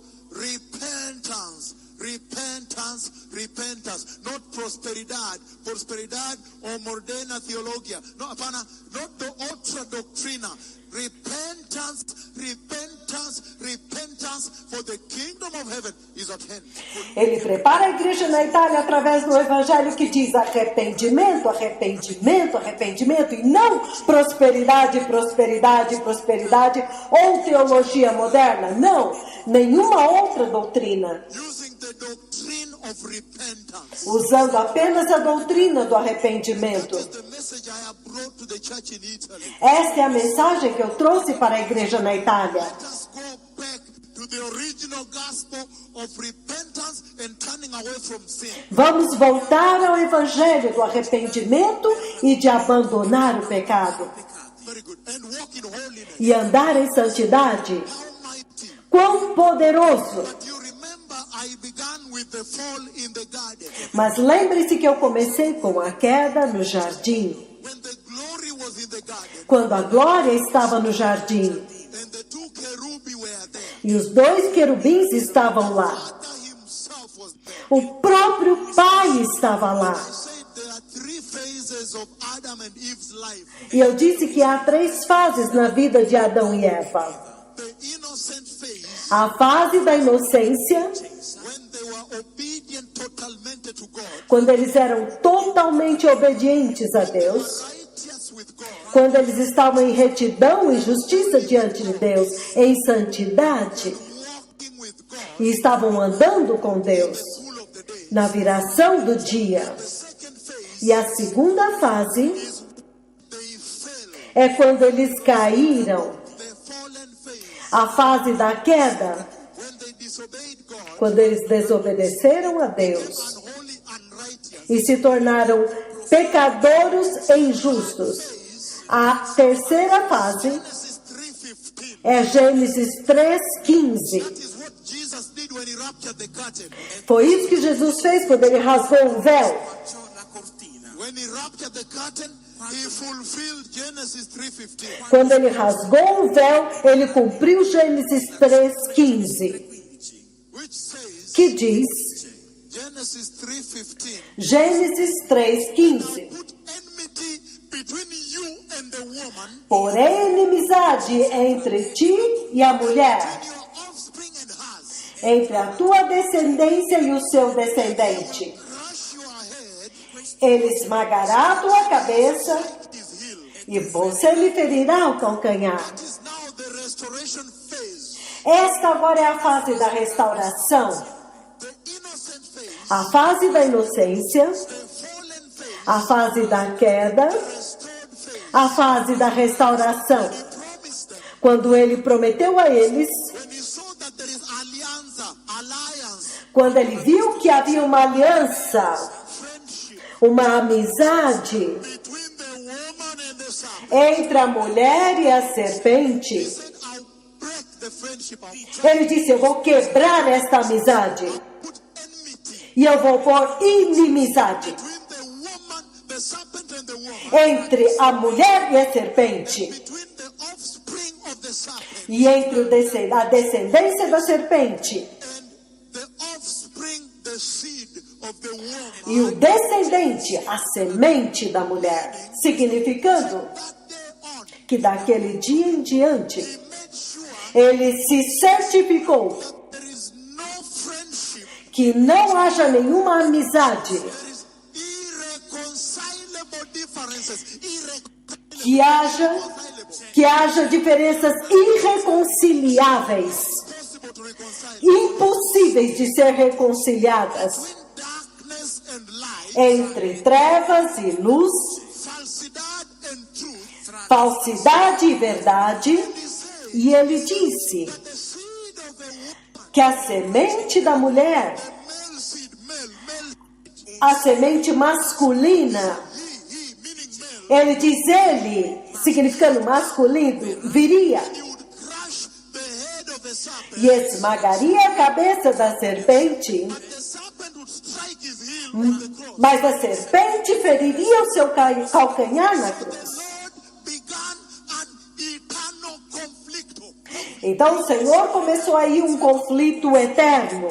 repentance. Repentance, repentance, not prosperidad, prosperidad or moderna theologia. No, apana, not the ultra doctrina. Repentance, repentance, repentance, for the kingdom of heaven is at hand. ele prepara a igreja na Itália através do evangelho que diz arrependimento, arrependimento, arrependimento, e não prosperidade, prosperidade, prosperidade, ou teologia moderna. Não, nenhuma outra doutrina. Using the doctrine of repentance. Usando apenas a doutrina do arrependimento. That's the message I have brought to the church in Italy. Esta é a mensagem que eu trouxe para a igreja na Itália. Let us go back to the original gospel of repentance and turning away from sin. Vamos voltar ao evangelho do arrependimento e de abandonar o pecado. Very good. And walk in holiness. E andar em santidade. How mighty. Quão poderoso! But you remember I began with the fall in the garden. Mas lembre-se que eu comecei com a queda no jardim. When the glory was in the garden Quando a glória estava no jardim. and the two cherubi were there. E os dois querubins estavam lá. Father himself was there. O próprio Pai estava lá. I said there are three phases of Adam and Eve's life. E eu disse que há 3 fases na vida de Adão e Eva. The innocent phase, A fase da inocência, when they were obedient totalmente to God, quando eles eram totalmente obedientes a Deus, righteous with God, quando eles estavam em retidão e justiça diante de Deus, em santidade, walking with God, e estavam andando com Deus full of the day. na viração do dia. The second phase E a segunda fase is they fell. é quando eles caíram, The fallen phase, a fase da queda, when they disobeyed God, quando eles desobedeceram a Deus unholy, unrighteous. e se tornaram pecadores e injustos. A terceira fase Genesis 3:15. é Gênesis 3:15. That is what Jesus did when he raptured the curtain. Foi isso que Jesus fez quando ele rasgou o véu. faccio la cortina. When he raptured the curtain, he fulfilled Genesis 3:15. Quando ele rasgou o véu, ele cumpriu Gênesis 3:15, Which says, que diz, Genesis 3:15, Gênesis 3:15, put enmity between you and the woman, porém inimizade entre ti e a mulher, and your offspring and hers. entre a tua descendência e o seu descendente. Crush your head, Ele esmagará a tua cabeça is healed. e você lhe ferirá o calcanhar. It is now the restoration phase. Esta agora é a fase da restauração, The innocent phase, a fase da inocência, the fallen phase, A fase da queda, restored faith. a fase da restauração. Promised them. Quando ele prometeu a eles, When he saw that there is alliance, quando ele viu que havia uma aliança, friendship uma amizade between the woman and the serpent, entre a mulher e a serpente, he said, I'll break the friendship. ele disse, eu vou quebrar esta amizade Put enmity e eu vou pôr inimizade between the woman, the serpent and the woman, entre a mulher e a serpente between the offspring of the serpent e entre a descendência da serpente and the offspring, the seed of the woman. e o descendente, a semente da mulher, significando That day on, que daquele dia em diante he made sure ele se certificou there is no friendship, que não haja nenhuma amizade, there is irreconcilable differences, que haja diferenças irreconciliáveis, impossible to reconcile impossíveis de ser reconciliadas between darkness and light, entre trevas e luz, falsidade and truth. falsidade e verdade. E ele disse The seed of the woman, que a semente da mulher, male seed, male, a semente masculina, he, meaning male, ele diz ele, significando masculino, viria he would crush the head of the serpent, e esmagaria a cabeça da serpente, but the serpent would strike his heel on the cross. mas a serpente feriria o seu calcanhar na cruz. The Lord began an eternal conflict. Então o Senhor começou aí um conflito eterno.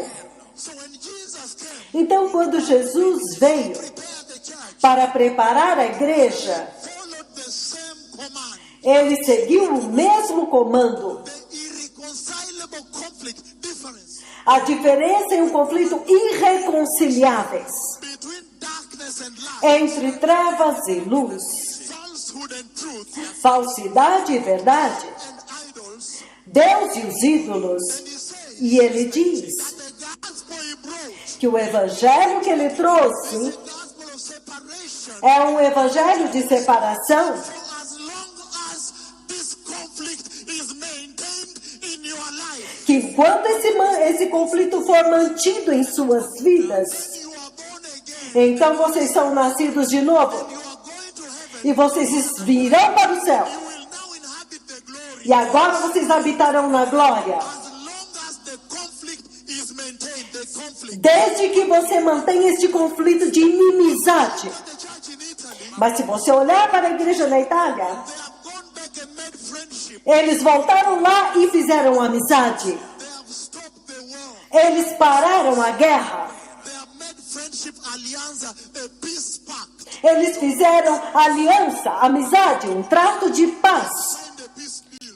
So when Jesus came, Então quando Jesus veio prepare the church, para preparar a igreja, followed the same command. ele seguiu o mesmo comando. The irreconcilable conflict difference A diferença e o conflito irreconciliáveis between darkness and light, entre trevas e luz, falsehood and truth, falsidade e verdade, and idols. Deus e os ídolos. And he says E ele diz the gospel he brought, que o evangelho que ele trouxe the gospel of separation. é um evangelho de separação. So as long as this conflict is maintained in your life, Que enquanto esse conflito for mantido em suas vidas, you are born again, então vocês são nascidos de novo you are going to heaven, e vocês virão para o céu. you will now inhabit the glory. E agora vocês habitarão na glória. As long as the conflict is maintained, the conflict. Desde que você mantenha este conflito de inimizade. The church in Italy, Mas se você olhar para a igreja na Itália, they have gone back and made friendship. eles voltaram lá e fizeram amizade. They have stopped the war. Eles pararam a guerra. They have made friendship alianza a peace pact. Eles fizeram aliança, amizade, um trato de paz. Signed a peace deal.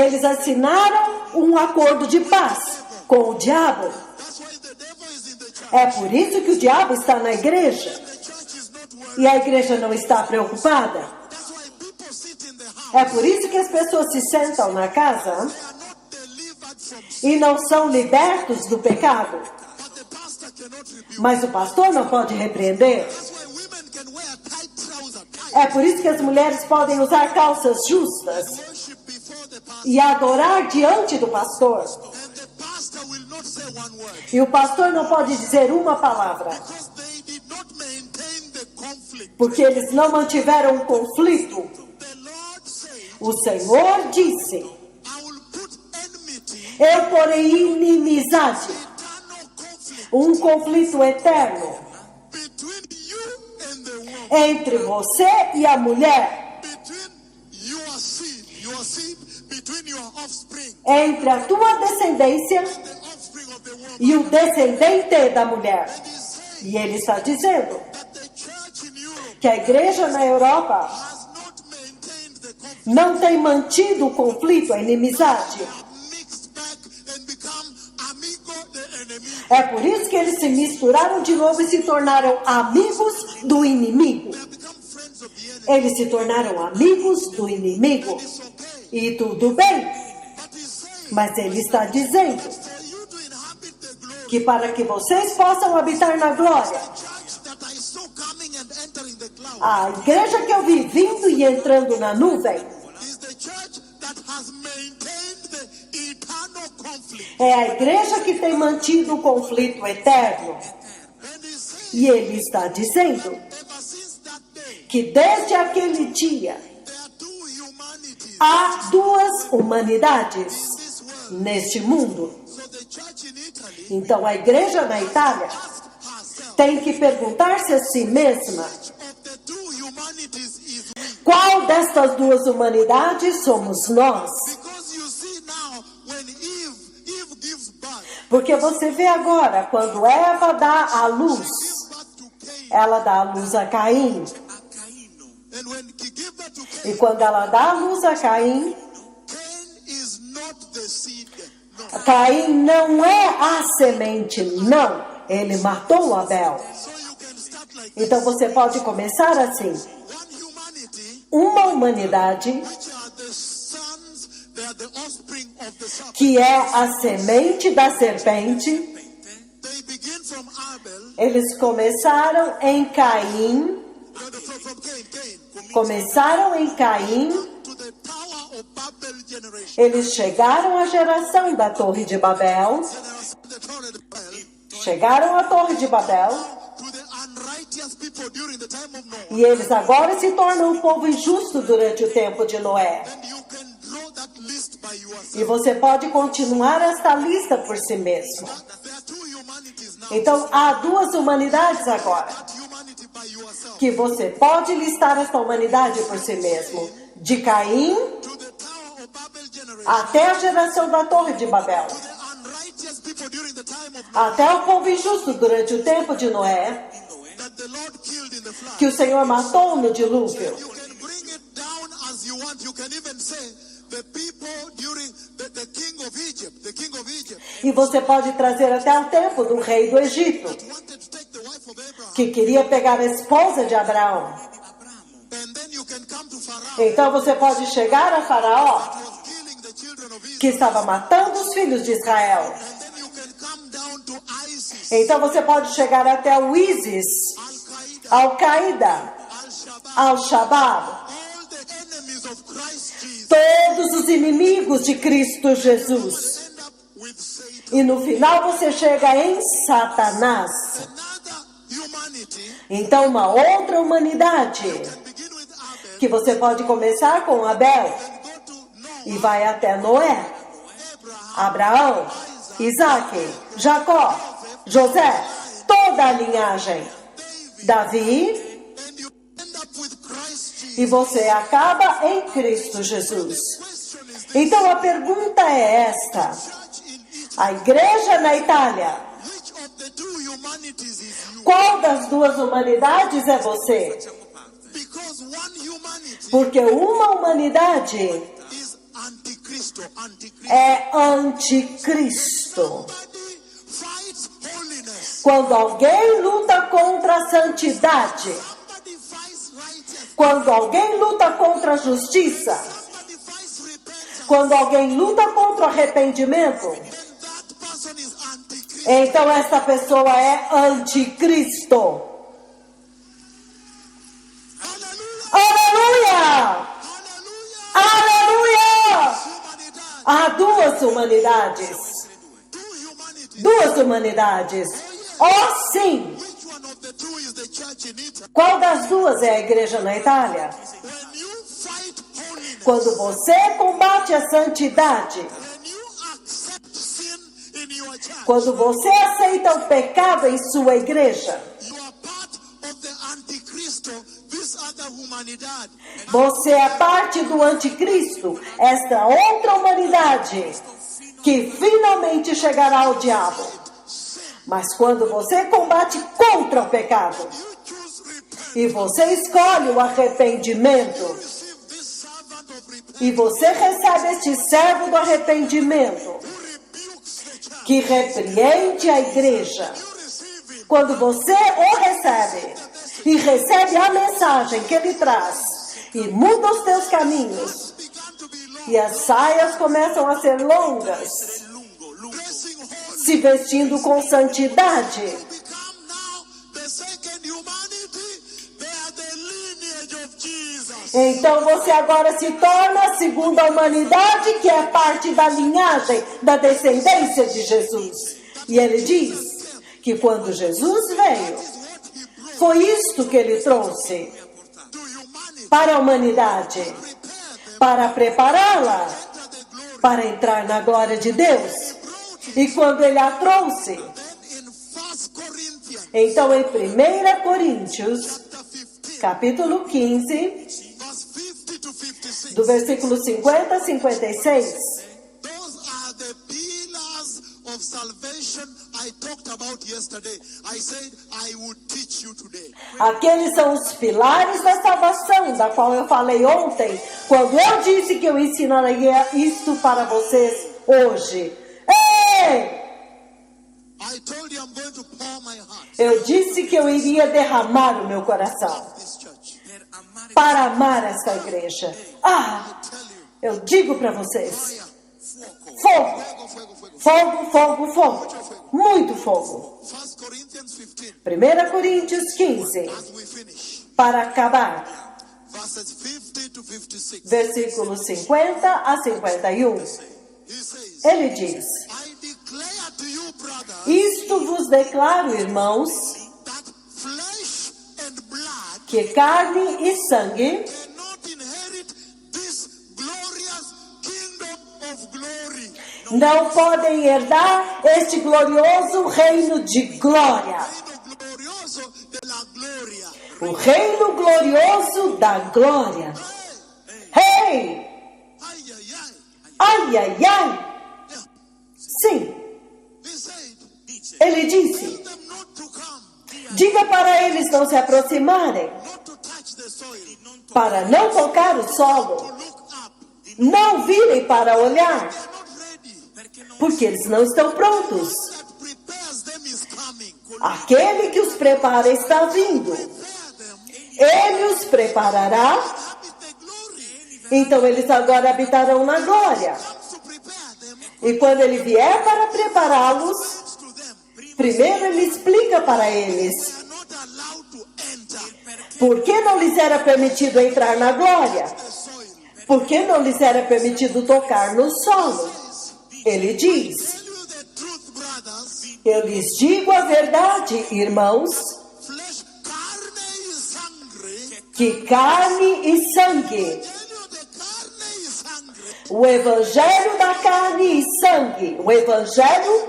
Eles assinaram um acordo de paz com o diabo. That's why the devil is in the church. É por isso que o diabo está na igreja. The church is not worried. E a igreja não está preocupada. That's why people sit in the house. É por isso que as pessoas se sentam na casa They are not delivered from sin, e não são libertos do pecado. but the pastor cannot rebuke. Mas o pastor não pode repreender. That's why women can wear tight trousers, tight É por isso que as mulheres podem usar calças justas worship before the pastor, e adorar diante do pastor. and the pastor will not say one word E o pastor não pode dizer uma palavra, because they did not maintain the conflict. porque eles não mantiveram o conflito. The Lord said, O Senhor disse, I will put enmity, eu porei inimizade, eternal conflict um conflito eterno between you and the woman, entre você e a mulher, between your seed, between your offspring, entre a tua descendência the offspring of the woman. e o descendente da mulher. And he's saying E ele está dizendo that the church in Europe que a igreja na Europa has not maintained the conflict. não tem mantido o conflito, a inimizade. They have mixed back and become amigo the enemy. É por isso que eles se misturaram de novo e se tornaram amigos do inimigo. They have become friends of the enemy. Eles se tornaram amigos do inimigo. It's okay. E tudo bem, But he's saying mas ele está dizendo for you to inhabit the glory, que para que vocês possam habitar na glória, church that I saw coming and entering the cloud, A igreja que eu vi vindo e entrando na nuvem is the church that has maintained the eternal conflict. é a igreja que tem mantido o conflito eterno. And he says, E ele está dizendo ever since that day, que desde aquele dia there are two humanities há duas humanidades in this world. neste mundo. So the church in Italy Então a igreja na Itália asked herself, tem que perguntar-se a si mesma: which of the two humanities is we? qual destas duas humanidades somos nós? Because you see now, when Eve gives birth, Porque você vê agora, quando Eva dá à luz, gives birth to Cain, ela dá à luz a Caim. a Caíno. and when he gives birth to E Cain, quando ela dá à luz a Caim, Cain is not the seed. No. Caim não é a semente, não. Ele matou Abel. So you can start like Então você pode começar assim: one humanity, uma humanidade which are the sons, they are the offspring of the serpent. que é a semente da serpente. They begin from Abel, Eles começaram em Caim, from Cain, começaram em Caim, to the Tower of Babel generation. eles chegaram à geração da Torre de Babel, The Tower of Babel, chegaram à Torre de Babel, to the unrighteous people during the time of Noah. e eles agora se tornam um povo injusto durante o tempo de Noé. And you can draw that list by yourself. E você pode continuar esta lista por si mesmo. There are two humanities now. Então, há duas humanidades agora, That humanity by yourself. que você pode listar esta humanidade por si mesmo. De Caim To the Tower of Babel generation. até a geração da Torre de Babel. To the unrighteous people during the time of Noah. Até o povo injusto durante o tempo de Noé, That the Lord killed in the flood. que o Senhor matou no dilúvio. You can bring it down as you want. You can even say the people during the king of Egypt, E você pode trazer até o tempo do rei do Egito, wanted to take the wife of Abraham. que queria pegar a esposa de Abraão. And then you can come to Pharaoh, Então você pode chegar a Faraó, who was killing the children of Israel. que estava matando os filhos de Israel. And then you can come down to ISIS, Então você pode chegar até o ISIS, Al-Qaeda, Al-Qaeda, Al-Shabaab, Al-Shabaab, all the enemies of Christ Jesus. todos os inimigos de Cristo Jesus. End up with Satan. E no final você chega em Satanás. Another humanity Então uma outra humanidade, can begin with Abel que você pode começar com Abel and go to Noah, e vai até Noé, Abraham, Abraão, Isaac, Jacó, José, toda a linhagem, Davi, and you end up with Christ Jesus. e você acaba em Cristo Jesus. Question is this: Então a pergunta é esta: church in Egypt, a igreja na Itália, which of the two humanities is you? qual das duas humanidades é você? Because one humanity Porque uma humanidade is antichristo. é anticristo. Somebody fights holiness. Quando alguém luta contra a santidade, Somebody fights righteousness. quando alguém luta contra a justiça, Somebody fights repentance. quando alguém luta contra o arrependimento, Then that person is antichrist. então essa pessoa é anticristo. Hallelujah. Aleluia! Hallelujah. Aleluia! Humanidad. Há duas humanidades. Two humanities. Duas humanidades. Oh, sim! Which one of the two is the church in Italy? Qual das duas é a igreja na Itália? When you fight holiness, Quando você combate a santidade, when you accept sin in your church, quando você aceita o pecado em sua igreja, you are part of the antichristo, this other humanidad. você é parte do anticristo, esta outra humanidade que finalmente chegará ao diabo. Mas quando você combate contra o pecado You choose repent. e você escolhe o arrependimento Receive this servant of repentance e você recebe este servo do arrependimento who rebukes the church. que repreende a igreja, You receive him. quando você o recebe e recebe a mensagem que ele traz e muda os teus caminhos Began to be long. e as saias começam a ser longas, Dressing holy. se vestindo com santidade, Become now the second humanity. They are the Então você agora se torna a segunda humanidade, que é parte da linhagem, da descendência de Jesus. E ele diz que quando Jesus veio, foi isto que ele trouxe to humanity, para a humanidade, para prepará-la para entrar na glória de Deus. E quando ele a trouxe, then in 1 Corinthians então em 1 Coríntios, chapter 15, capítulo 15, verse 50 to 56, do versículo 50 a 56, those are the pillars of salvation I talked about yesterday. I said I would teach you today. aqueles são os pilares da salvação, da qual eu falei ontem, quando eu disse que eu ensinaria isto para vocês hoje. Ei! I told you I'm going to pour my heart Eu disse que eu iria derramar o meu coração this church. Per amare para amar essa igreja. Ah, Tell you, eu digo para vocês, fuoco. fogo, fuego, fuego, fuego. fogo, fogo, fogo, muito fogo. 1 Corinthians 15, 1 Coríntios 15, as we finish, para acabar, verses 50 to 56. versículos 50 a 51. He says, Ele diz: I declare to you, brothers, isto vos declaro, irmãos, that flesh and blood que carne e sangue cannot inherit this glorious kingdom of glory. não podem herdar este glorioso reino de glória. Reino glorioso de la gloria. O reino glorioso da glória. Hey! Ay, ay, ay. Ai, ai, ai! Yeah. Sim, He said, ele disse: tell them not to come, diga para eles não se aproximarem, not to touch the soil, para não tocar o to solo, look up. não virem para olhar, They are not ready. porque eles não estão prontos. That prepares them is coming. Aquele que os prepara está vindo. Prepare them, Ele os preparará, habit the glory. então eles agora habitarão na glória. Comes to prepare them, E quando ele vier para prepará-los, comes to them. primeiro ele explica para eles They are not allowed to enter por que não lhes era permitido entrar na glória, the soil. por que não lhes era permitido tocar no solo. Ele diz: Tell you the truth, brothers. eu lhes digo a verdade, irmãos, Flesh, carne y sangre. que carne e sangue, Tell you the carne y sangre. o evangelho da carne e sangue, o evangelho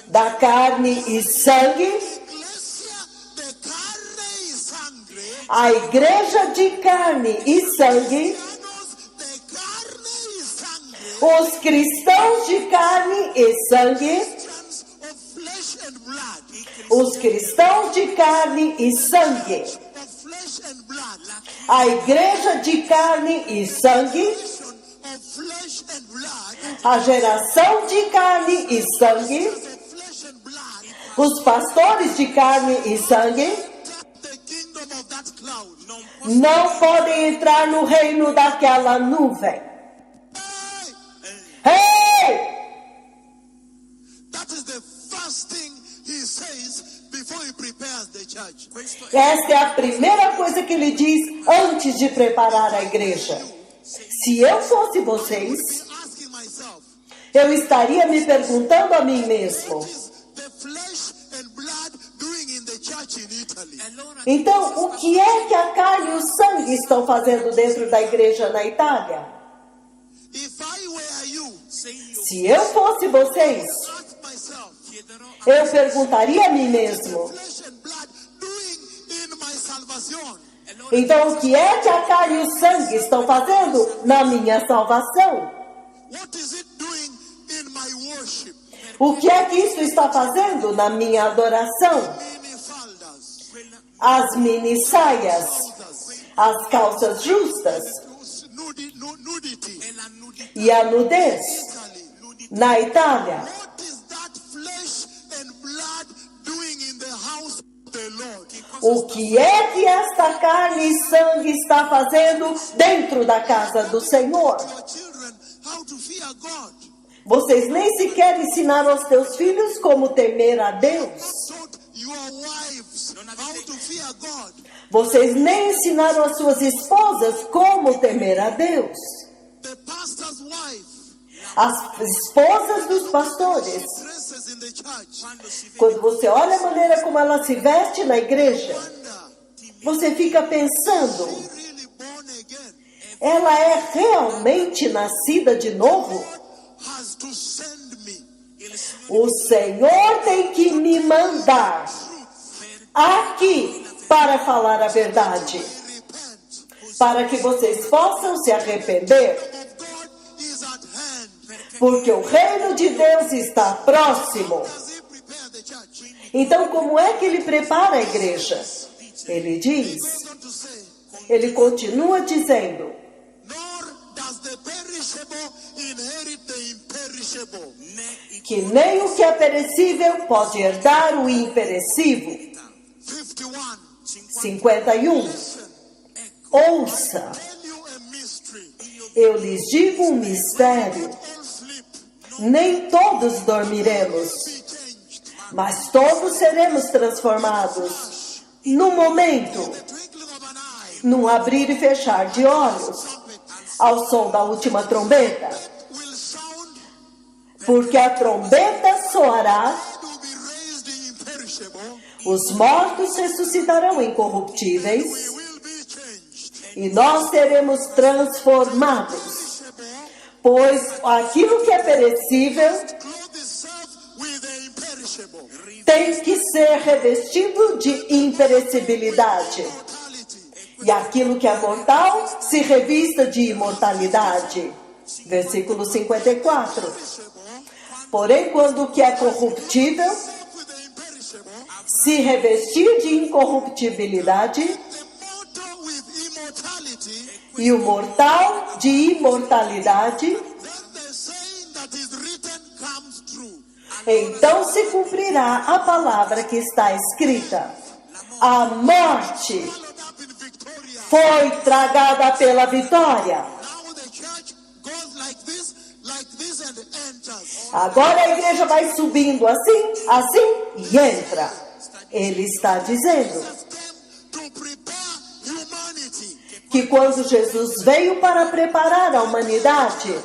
da carne e sangue, Iglesia de carne y sangre. a igreja de carne e sangue, Cristianos de carne y sangre. os cristãos de carne e sangue, Christians of flesh and blood. os cristãos de carne e sangue, Of flesh and blood. a igreja de carne e sangue, Of flesh and blood. a geração de carne e sangue, Of flesh and blood. os pastores de carne e sangue, The kingdom of that cloud. não podem entrar no reino daquela nuvem. Hey! Hey! That is the first thing he says before he prepares the church. Esta é a primeira coisa que ele diz antes de preparar a igreja. Se eu fosse vocês, Asking myself, eu estaria me perguntando a mim mesmo: what is the flesh and blood doing in the church in Italy? então, o que é que a carne e o sangue estão fazendo dentro da igreja na Itália? If I were you, Se eu fosse vocês, ask myself, eu perguntaria a mim mesmo: flesh and blood doing in my salvation? então, o que é que a carne e o sangue estão fazendo na minha salvação? What is it doing in my worship? O que é que isso está fazendo na minha adoração? Mini faldas, As mini saias, as calças justas nudity. e a nudez Italy. na Itália. What is that flesh and blood doing in the house of the Lord? O que é que esta carne e sangue está fazendo dentro da casa do Senhor? Your children how to fear God. Vocês nem sequer ensinaram aos teus filhos como temer a Deus. Taught your wives how to fear God. Vocês nem ensinaram as suas esposas como temer a Deus. The pastor's wife As esposas dos pastores. dresses in the church. Quando você olha a maneira como ela se veste na igreja, Wonder, você fica pensando, really born again? ela é realmente nascida de novo? Has to send me. O Senhor tem que me mandar aqui para falar a verdade, Repent. para que vocês possam se arrepender, Of God is at hand. porque o reino de Deus está próximo. Does he prepare the church? Então, como é que ele prepara a igreja? Ele diz, Goes on to say, ele continua dizendo, nor does the perishable inherit the imperishable. que nem o que é perecível pode herdar o imperecível. 51. 51. Ouça, Tell you a mystery. eu lhes digo um mistério. All sleep, Nem todos dormiremos, be changed. mas todos seremos transformados. No momento, Twinkling of an eye, num abrir e fechar de olhos, ao som da última trombeta. will sound, Porque a trombeta soará, will be raised imperishable. os mortos ressuscitarão incorruptíveis, We will be changed. e nós seremos transformados. Perishable, Pois aquilo que é perecível clothe itself with the imperishable. tem que ser revestido de imperecibilidade. Mortality. E aquilo que é mortal se revista de imortalidade. Versículo 54. Porém, quando o que é corruptível With the imperishable, se revestir de incorruptibilidade, the mortal with immortality, e o mortal de imortalidade, then the saying that is written comes true. então se cumprirá a palavra que está escrita. A morte Followed up in Victoria. foi tragada pela vitória. Now the church goes like this and enters. Agora a igreja vai subindo assim, assim e entra. Ele está dizendo To prepare humanity. que quando Jesus veio para preparar a humanidade,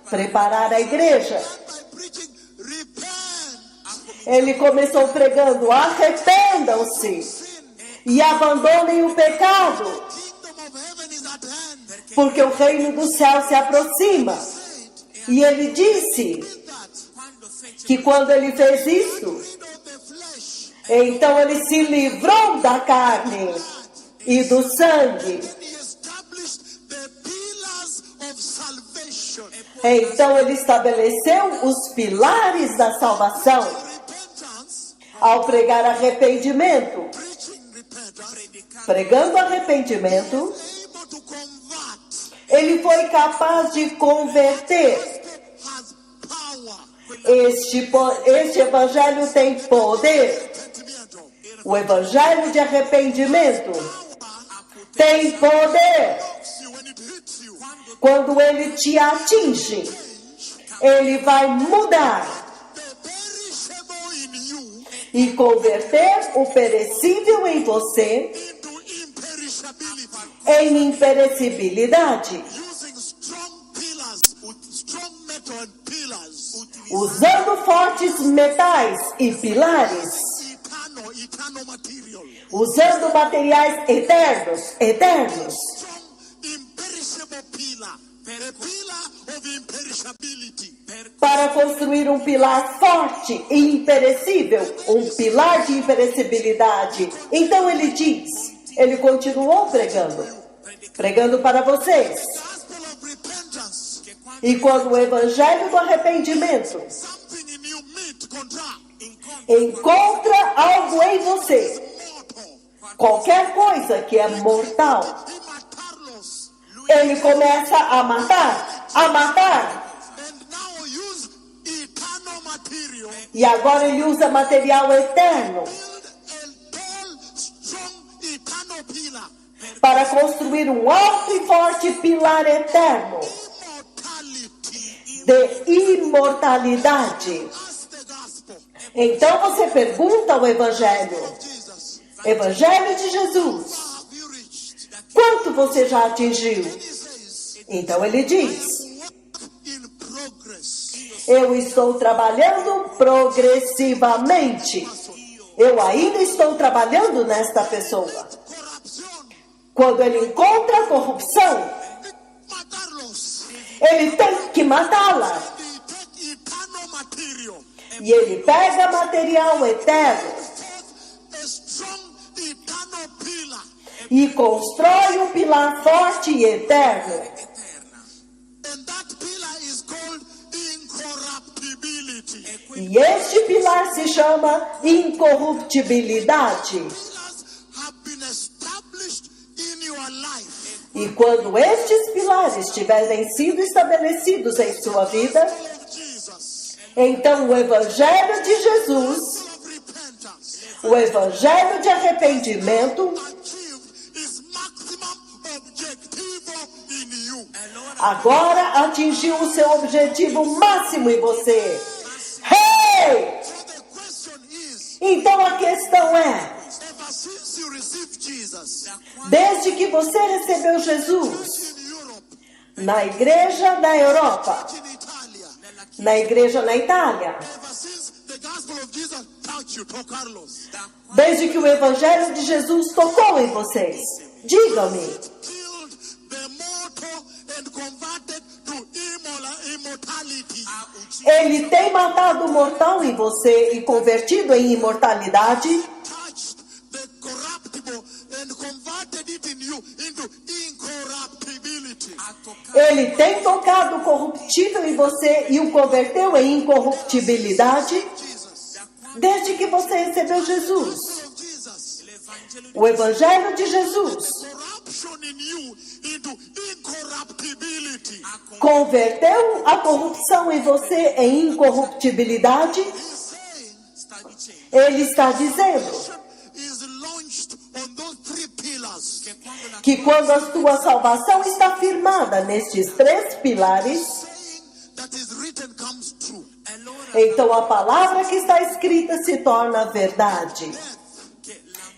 preparar a igreja, By preaching, repent. ele começou pregando: arrependam-se e abandonem o pecado, Kingdom of heaven is at hand. porque o reino do céu se aproxima. E ele disse That que quando ele fez isso, rid of the flesh, então ele se livrou da carne e do sangue. he established the pillars of salvation. Então ele estabeleceu os pilares da salvação Repentance, ao pregar arrependimento. preaching repentance, Pregando arrependimento, able to convert. ele foi capaz de converter. Has power. Este evangelho tem poder. Arrepentimiento. O evangelho de arrependimento tem poder. See, when it hits you, Quando ele te atinge, ele vai mudar the perishable in you e converter o perecível em você into imperishability. em imperecibilidade, Using strong pillars, strong metal and pillars. usando fortes metais e pilares, Eternal material. usando materiais eternos, Strong imperishable pillar. A pillar of imperishability. para construir um pilar forte e imperecível, um pilar de imperecibilidade. Então ele diz, ele continuou pregando para vocês. Gospel of repentance. E quando o evangelho do arrependimento Something in you meet, contract. encontra algo em você, Mortal. qualquer coisa que é mortal, He matarlos. ele começa a matar, And now use eternal material. e agora ele usa material eterno Build a tall, strong, eternal pillar. para construir um alto e forte pilar eterno Immortality. de imortalidade. That's the gospel. Então você pergunta ao evangelho, Jesus. evangelho de Jesus, Have you Quanto você já atingiu? He says, Então ele diz: work in progress. eu estou trabalhando progressivamente. Eu ainda estou trabalhando nesta pessoa. Corruption. Quando ele encontra a corrupção, Matarlos. ele tem que matá-la. They take eternal material. E ele pega material eterno A strong eternal pillar. e constrói um pilar forte e eterno. And that pillar is called incorruptibility. E este pilar se chama incorruptibilidade. Pillars have been established in your life. E quando estes pilares tiverem sido estabelecidos em sua vida, Of Jesus. então o Evangelho de Jesus, Of repentance. o Evangelho de arrependimento, Achieved is maximum objectivo in you. agora atingiu o seu objetivo máximo em você. Hey! So the question is, Então a questão é, ever since you received Jesus desde que você recebeu Jesus, in Europe, na igreja da Europa, in Italia, na igreja na Itália, ever since the gospel of Jesus touched you, to Carlos, desde que o Evangelho de Jesus tocou em vocês, digam-me, killed the mortal and converted to immortality. ele tem matado o mortal em você e convertido em imortalidade? Touched the corruptible and converted it in you into incorruptibility. Ele tem tocado o corruptível em você e o converteu em incorruptibilidade? Jesus. Desde que você recebeu Jesus, Of Jesus. o Evangelho de Jesus Corruption in you into incorruptibility. converteu a corrupção em você em incorruptibilidade? He's saying Ele está dizendo is launched on those three pillars. que quando a sua salvação está firmada nestes três pilares, Saying that is written comes true. então a palavra que está escrita se torna verdade.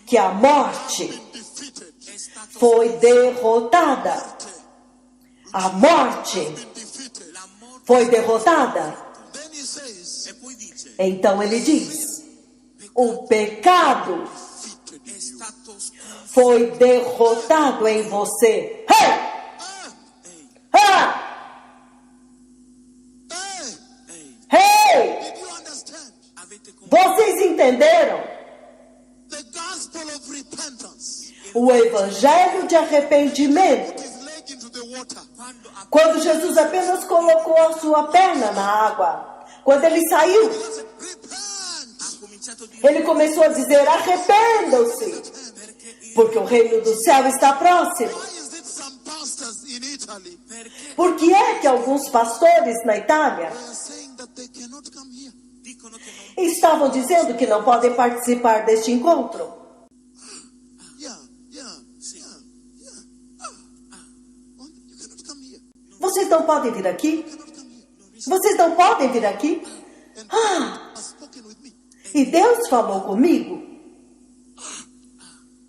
Que a morte Defeated. foi derrotada. A morte Defeated. foi derrotada. Then he says, Então ele diz: o pecado defeated. foi derrotado em você. Hey! Ah! Hey, Hey! did you understand? Vocês entenderam? The gospel of repentance O evangelho de arrependimento. is laid into the water. Quando Jesus apenas colocou a sua perna na água, quando ele saiu, Repent. ele começou a dizer: arrependam-se, porque o reino do céu está próximo. Why is it some pastors in Italy Por que é que alguns pastores na Itália are saying that they cannot come here? estavam dizendo que não podem participar deste encontro? Yeah. Oh, you cannot come here. Vocês não podem vir aqui? Cannot come here. Vocês não podem vir aqui? And Ah, has spoken with me. e Deus falou comigo.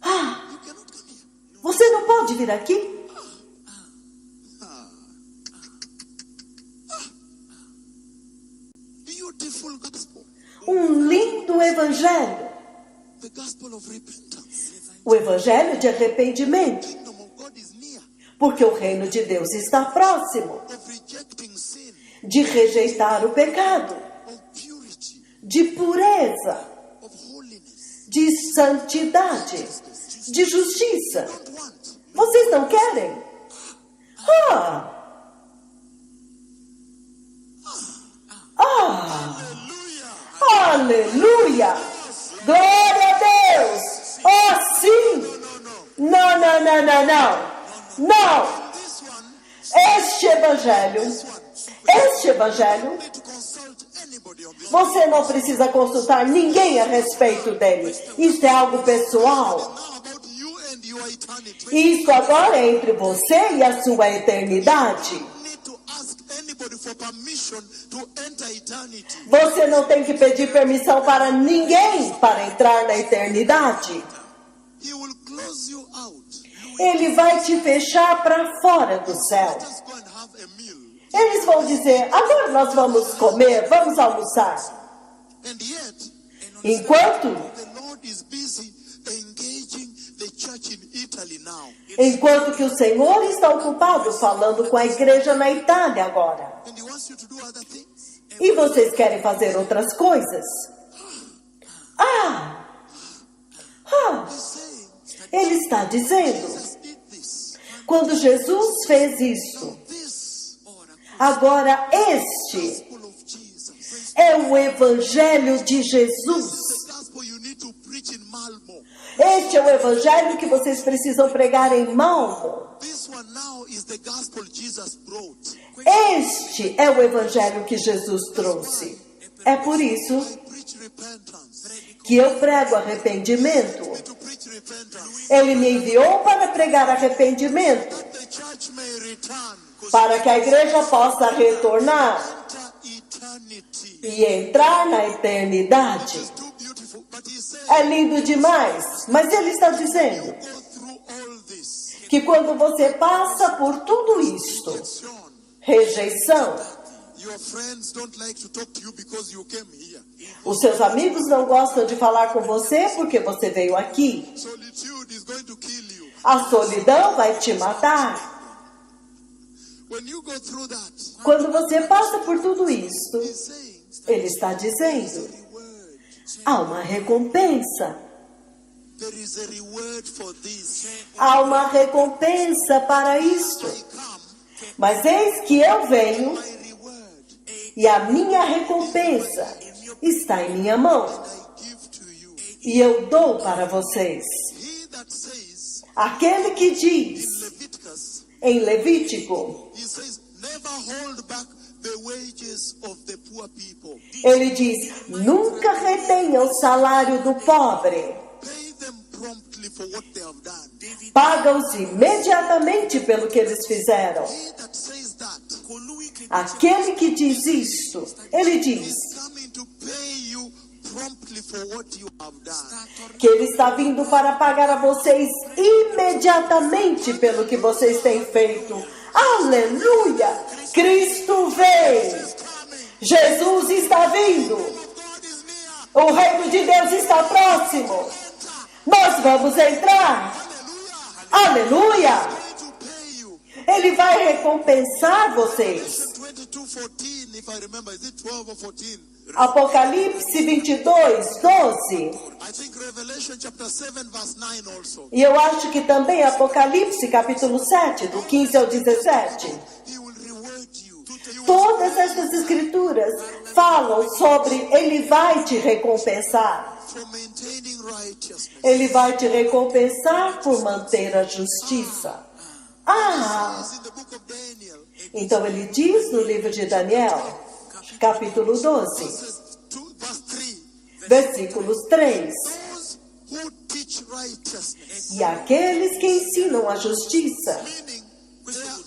Ah, You cannot come here. você não pode vir aqui? Beautiful gospel. Lindo evangelho. The gospel of repentance. O evangelho de arrependimento. The kingdom of God is near. Porque o reino de Deus está próximo. Of rejecting sin. De rejeitar o pecado. Of purity. De pureza. Of holiness. De santidade. De justiça. Don't want. Vocês não querem? Ah! Ah! Hallelujah. Aleluia! Glória a Deus! Oh, sim! Não, não, não, não, não! Não! This one, Este evangelho, you need to consult anybody on this. você não precisa consultar ninguém a respeito dele. Isso é algo pessoal. Now about you and your eternity. Isso agora é entre você e a sua eternidade. You need to ask anybody for permission to enter eternity. Você não tem que pedir permissão para ninguém para entrar na eternidade. He will close you out. Ele vai te fechar para fora do céu. Just go and have a meal. Eles vão dizer, agora nós vamos comer, vamos almoçar. And yet, Enquanto the Lord is busy engaging the church in Italy now. que o Senhor está ocupado falando com a igreja na Itália agora. And He wants you to do other things. E vocês querem fazer outras coisas? He's saying, Ele está dizendo, Jesus did this. quando Jesus fez isso, This agora este gospel of Jesus. é o Evangelho de Jesus. The gospel you need to preach in Malmo. Este é o Evangelho que vocês precisam pregar em Malmo. This one now is the gospel Jesus brought. Este é o Evangelho que Jesus trouxe. É por isso I preach repentance. que eu prego arrependimento. To preach repentance. Ele me enviou para pregar arrependimento, The church may return. para que a igreja possa retornar Enter eternity. e entrar na eternidade. It's too beautiful. But He said, É lindo demais, mas ele está dizendo go through all this. que quando você passa por tudo isto, Rejection. rejeição, Your friends don't like to talk to you because you came here. os seus amigos não gostam de falar com você porque você veio aqui. Solitude is going to kill you. A solidão vai te matar. When you go through that, Quando você passa por tudo isto, He's saying, ele está dizendo, reward. há uma recompensa. There is a reward for this. Há uma recompensa para isto. I come, Mas eis que eu venho my reward e a minha recompensa está em minha mão. I give to you. E eu dou para vocês. He that says Aquele que diz in Leviticus, em Levítico, he says, never hold back the wages of the poor people. ele diz, nunca retenha o salário do pobre. Pay them promptly for what they have done. Paga-os imediatamente pelo que eles fizeram. He that says that Aquele que diz isto, ele diz is coming to pay you promptly for what you have done. que ele está vindo para pagar a vocês imediatamente pelo que vocês têm feito. Aleluia! Cristo vem! Jesus está vindo! God is near. O reino de Deus está próximo! Nós vamos entrar! Aleluia! To pay you. Ele vai recompensar vocês. 22:14, if I remember, is it 12 or 14? Apocalipse 22, 12. I think Revelation chapter 7 verse 9 also. E eu acho que também Apocalipse capítulo 7, do 15 ao 17. He will reward you. Todas estas escrituras falam sobre ele vai te recompensar. For maintaining righteousness. Ele vai te recompensar por manter a justiça. It's in the book of Daniel. Então ele diz no livro de Daniel, capítulo 12, Verse 3. versículos 3. Those who teach righteousness. E aqueles que ensinam a justiça, Meaning,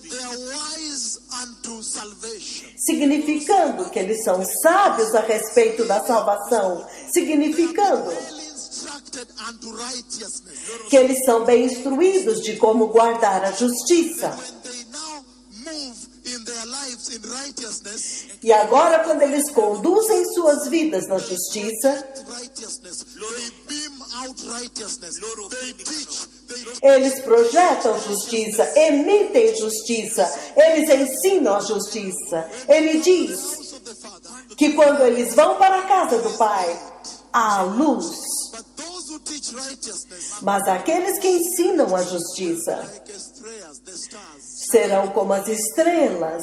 they are wise unto salvation. significando que eles são sábios a respeito da salvação, significando Well instructed unto righteousness. que eles são bem instruídos de como guardar a justiça. When they now move in their lives in righteousness, E agora, quando eles conduzem suas vidas na justiça, righteousness, they beam out righteousness. They teach, eles projetam justiça, emitem justiça, eles ensinam a justiça. Ele diz house of the Father. que quando eles vão para a casa do Pai, há luz. But those who teach righteousness, Mas aqueles que ensinam a justiça like estrellas, the stars, serão como as estrelas.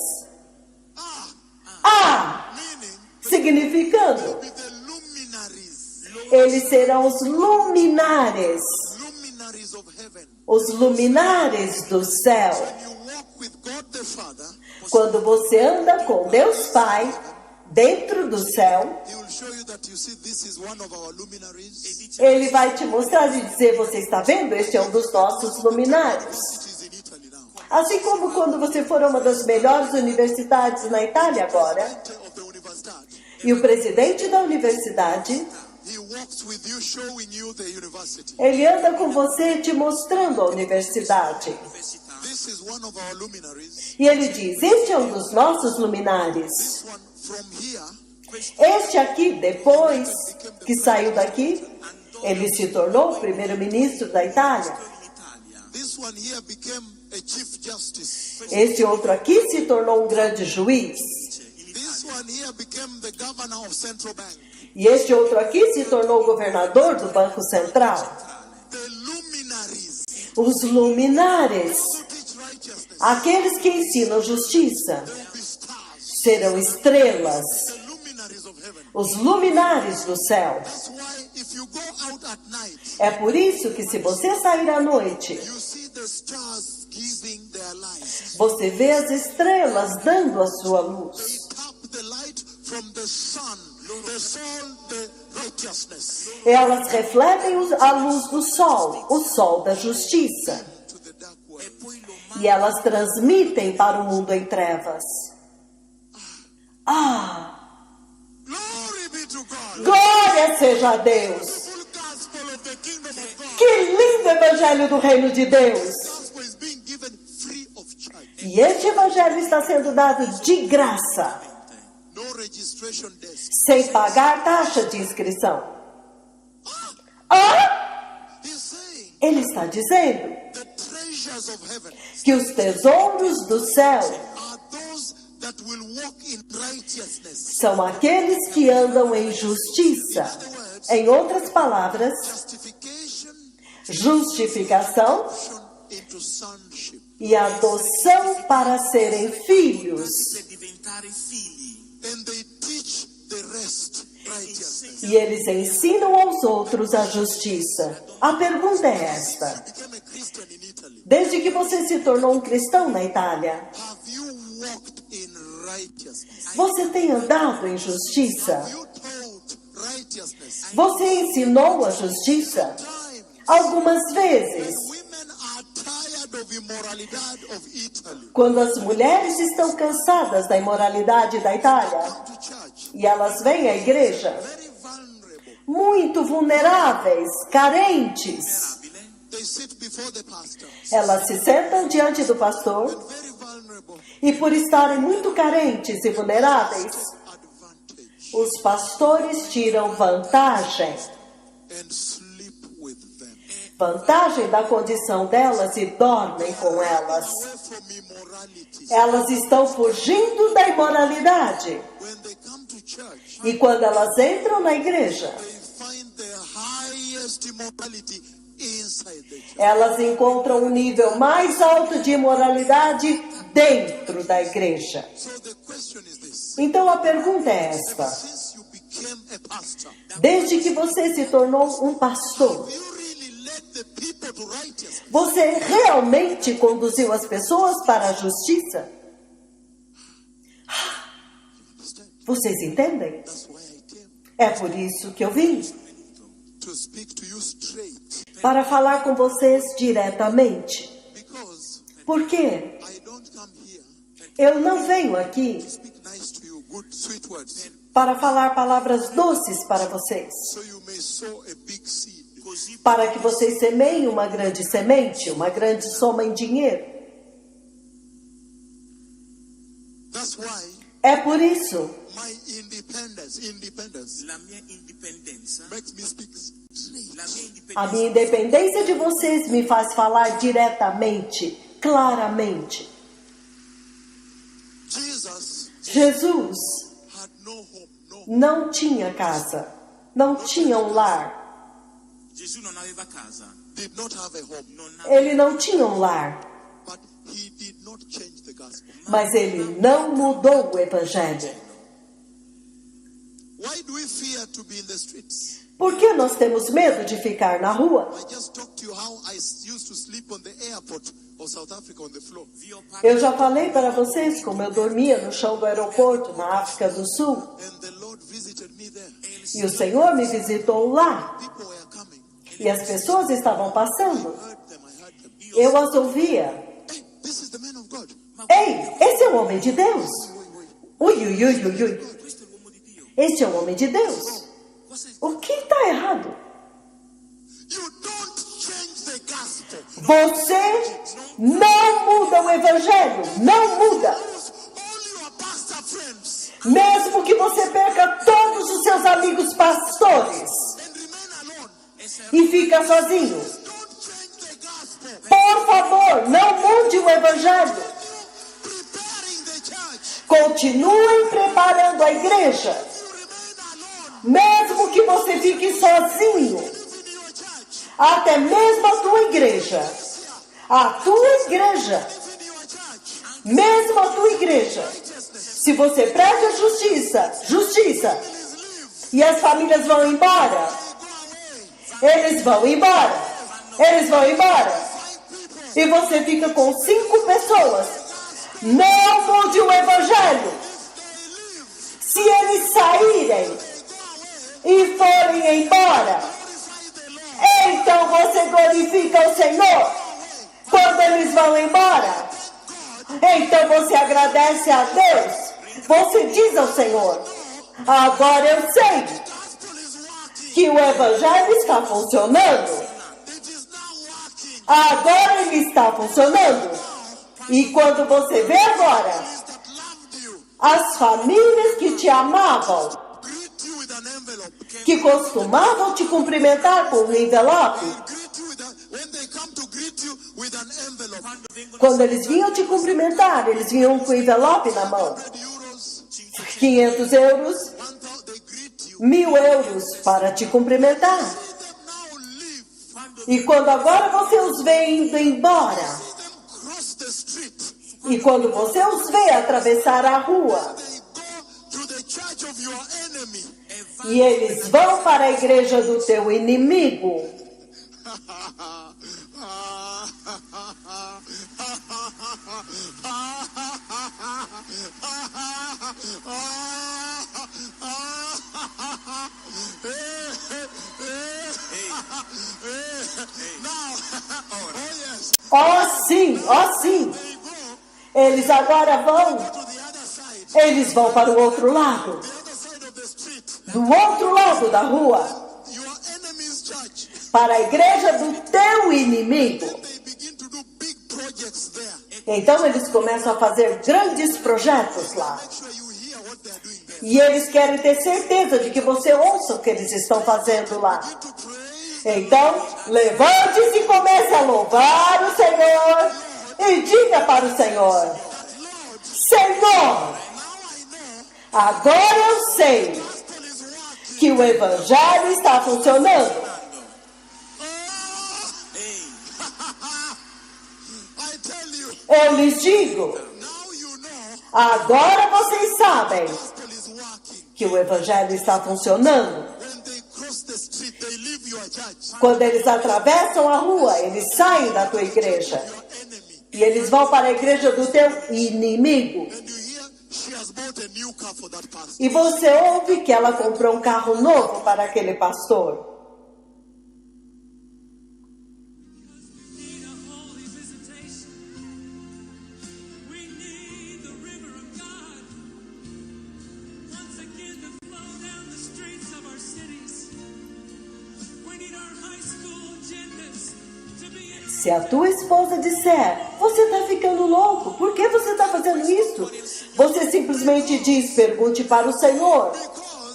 meaning Significando, with the luminaries, eles serão os luminares, luminaries of heaven. os luminares do céu. You walk with God the Father, Quando você anda com Deus Pai dentro do céu, He will show you that you see this is one of our luminaries. Ele vai te mostrar e dizer, você está vendo? Este é um dos nossos luminares. It is in Italy now. Assim como quando você for a uma das melhores universidades na Itália agora, Of the university. e o presidente da universidade, He walks with you, showing you the university. Ele anda com você te mostrando a universidade. Università. This is one of our luminaries. E ele diz, este é um dos nossos luminares. This one from here, Este aqui, depois que saiu daqui, ele se tornou o primeiro-ministro da Itália. In Italia. this one here became a chief justice. Este outro aqui se tornou um grande juiz. This one here became the governor of central bank. E este outro aqui se tornou governador do Banco Central. The luminaries Os luminares, who teach righteousness, aqueles que ensinam justiça, they will be stars. serão estrelas. The luminaries of heaven. Os luminares do céu. That's why if you go out at night, É por isso que se você sair à noite, you see the stars giving their light. você vê as estrelas dando a sua luz. They tap the light from the sun, the soul, the righteousness, Elas refletem a luz do sol, o sol da justiça. to the dark E world. poi lo E elas transmitem para o mundo em trevas. Ah, Glory be to God. glória seja a Deus! Full gospel of the kingdom of God. Que lindo evangelho do reino de Deus! Gospel is being given free of charge. E este evangelho está sendo dado de graça, No registration desk. sem pagar taxa de inscrição. Ah, He's saying ele está dizendo the treasures of heaven que os tesouros do céu are those that will walk in righteousness. são aqueles que andam em justiça. Em outras palavras, Justification justificação into sonship. e adoção para serem filhos. per diventare figli. And they teach the rest righteousness. E eles ensinam aos outros a justiça. A pergunta é esta: Became a Christian in Italy. desde que você se tornou um cristão na Itália, Have you walked in righteousness? você tem andado em justiça? Have you taught righteousness? Você ensinou a justiça? Time Algumas vezes, women are tired of immoralidade of Italy. quando as mulheres estão cansadas da imoralidade da Itália Come to church, e elas vêm à igreja, very vulnerable. muito vulneráveis, carentes, They sit before the pastor, elas se sentam diante do pastor very vulnerable. e, por estarem muito carentes e vulneráveis, Advantage os pastores tiram vantagem. and sleep with them. Vantagem da condição delas e dormem com elas. Away from immorality. Elas estão fugindo da imoralidade. When they come to church, E quando elas entram na igreja, they find the highest immorality inside the church. elas encontram um nível mais alto de imoralidade dentro da igreja. So the question is this. Então a pergunta é esta: Since you became a pastor, desde que você se tornou um pastor, you really led the people to righteousness. você realmente conduziu as pessoas para a justiça? Understand? Vocês entendem? That's why I came É por isso que eu vim, to speak to you straight. para falar com vocês diretamente. Because Por quê? I don't come here Eu não venho aqui to speak nice to you, good, sweet words, para falar palavras doces para vocês, so you may sow a big seed. Così para que vocês semeiem uma grande semente, uma grande soma em dinheiro. That's why É por isso my independence la mia indipendenza, makes me speak straight. la mia a indipendenza minha independência de vocês me faz falar diretamente, claramente. Jesus Had no home, no. não tinha casa, não tinha um lar. Gesù non aveva casa, Did not have a home, non aveva, Ele não tinha um lar, but he did not change the gospel. mas ele não mudou o evangelho. Why do we fear to be in the streets? Por que nós temos medo de ficar na rua? I just talked to you how I used to sleep on the airport of South Africa on the floor. vi ho parlato Eu já falei para vocês como eu dormia no chão do aeroporto na África do Sul. And the Lord visited me there. E o Senhor me visitou lá. People were coming. E as pessoas estavam passando. I heard them. Eu as ouvia. Hey, this is the man of God. Ei, esse é o homem de Deus. Wait. Ui, ui, ui, ui, ui. questo è l'uomo di Dio, Este é o homem de Deus. qua O que está errado? You don't change the gospel. Você não muda o evangelho. Não muda. Lose all your pastor friends Mesmo que você perca todos os seus amigos pastores and remain alone. e fica sozinho. Don't change the gospel. Por favor, não mude o evangelho. Preparing the church. Continuem preparando a igreja. You remain alone. Mesmo que você fique sozinho. Live in your church. Até mesmo a tua igreja. A tua igreja. Live in your church. Mesmo a tua igreja. Se você prega justiça, justiça, e as famílias vão embora, eles vão embora, eles vão embora, e você fica com 5 pessoas. Não mude o evangelho. Se eles saírem e forem embora, então você glorifica o Senhor. Quando eles vão embora, então você agradece a Deus. Você diz ao Senhor: agora eu sei que o evangelho está funcionando. Agora ele está funcionando. E quando você vê agora, as famílias que te amavam, Greet you with an envelope. que costumavam te cumprimentar com um envelope, Greet you with when they come to greet you with an envelope. quando eles vinham te cumprimentar, eles vinham com o envelope na mão. 500 euros, 1,000, they greet you. 1.000 euros para te cumprimentar. Them now leave. E quando agora você os vê indo embora, Them cross the street. e quando você os vê atravessar a rua, They go to the church of your enemy. e eles vão para a igreja do teu inimigo, ó sim, eles agora vão, eles vão para o outro lado, do outro lado da rua, Your enemy's church. para a igreja do teu inimigo. They begin to do big projects there. Então eles começam a fazer grandes projetos lá. Make sure you hear what they're doing there. E eles querem ter certeza de que você ouça o que eles estão fazendo lá. To praise Então, levante-se e comece a louvar o Senhor e diga para o Senhor: Senhor, agora eu sei que o evangelho está funcionando. I tell you, Eu lhes digo, now you know agora vocês sabem gospel is working. que o evangelho está funcionando. When they cross the street, they leave your church. Quando eles atravessam a rua, eles saem da tua igreja. Your enemy. E eles vão para a igreja do teu inimigo. And you hear she has bought a new car for that pastor. E você ouve que ela comprou um carro novo para aquele pastor. need a holy visitation. We need the river of God once again to flow down the streets of our cities. We need our high school agendas to be in Se a tua esposa disser, você está ficando louco, por que você está fazendo isso? Você simplesmente diz, pergunte para o Senhor.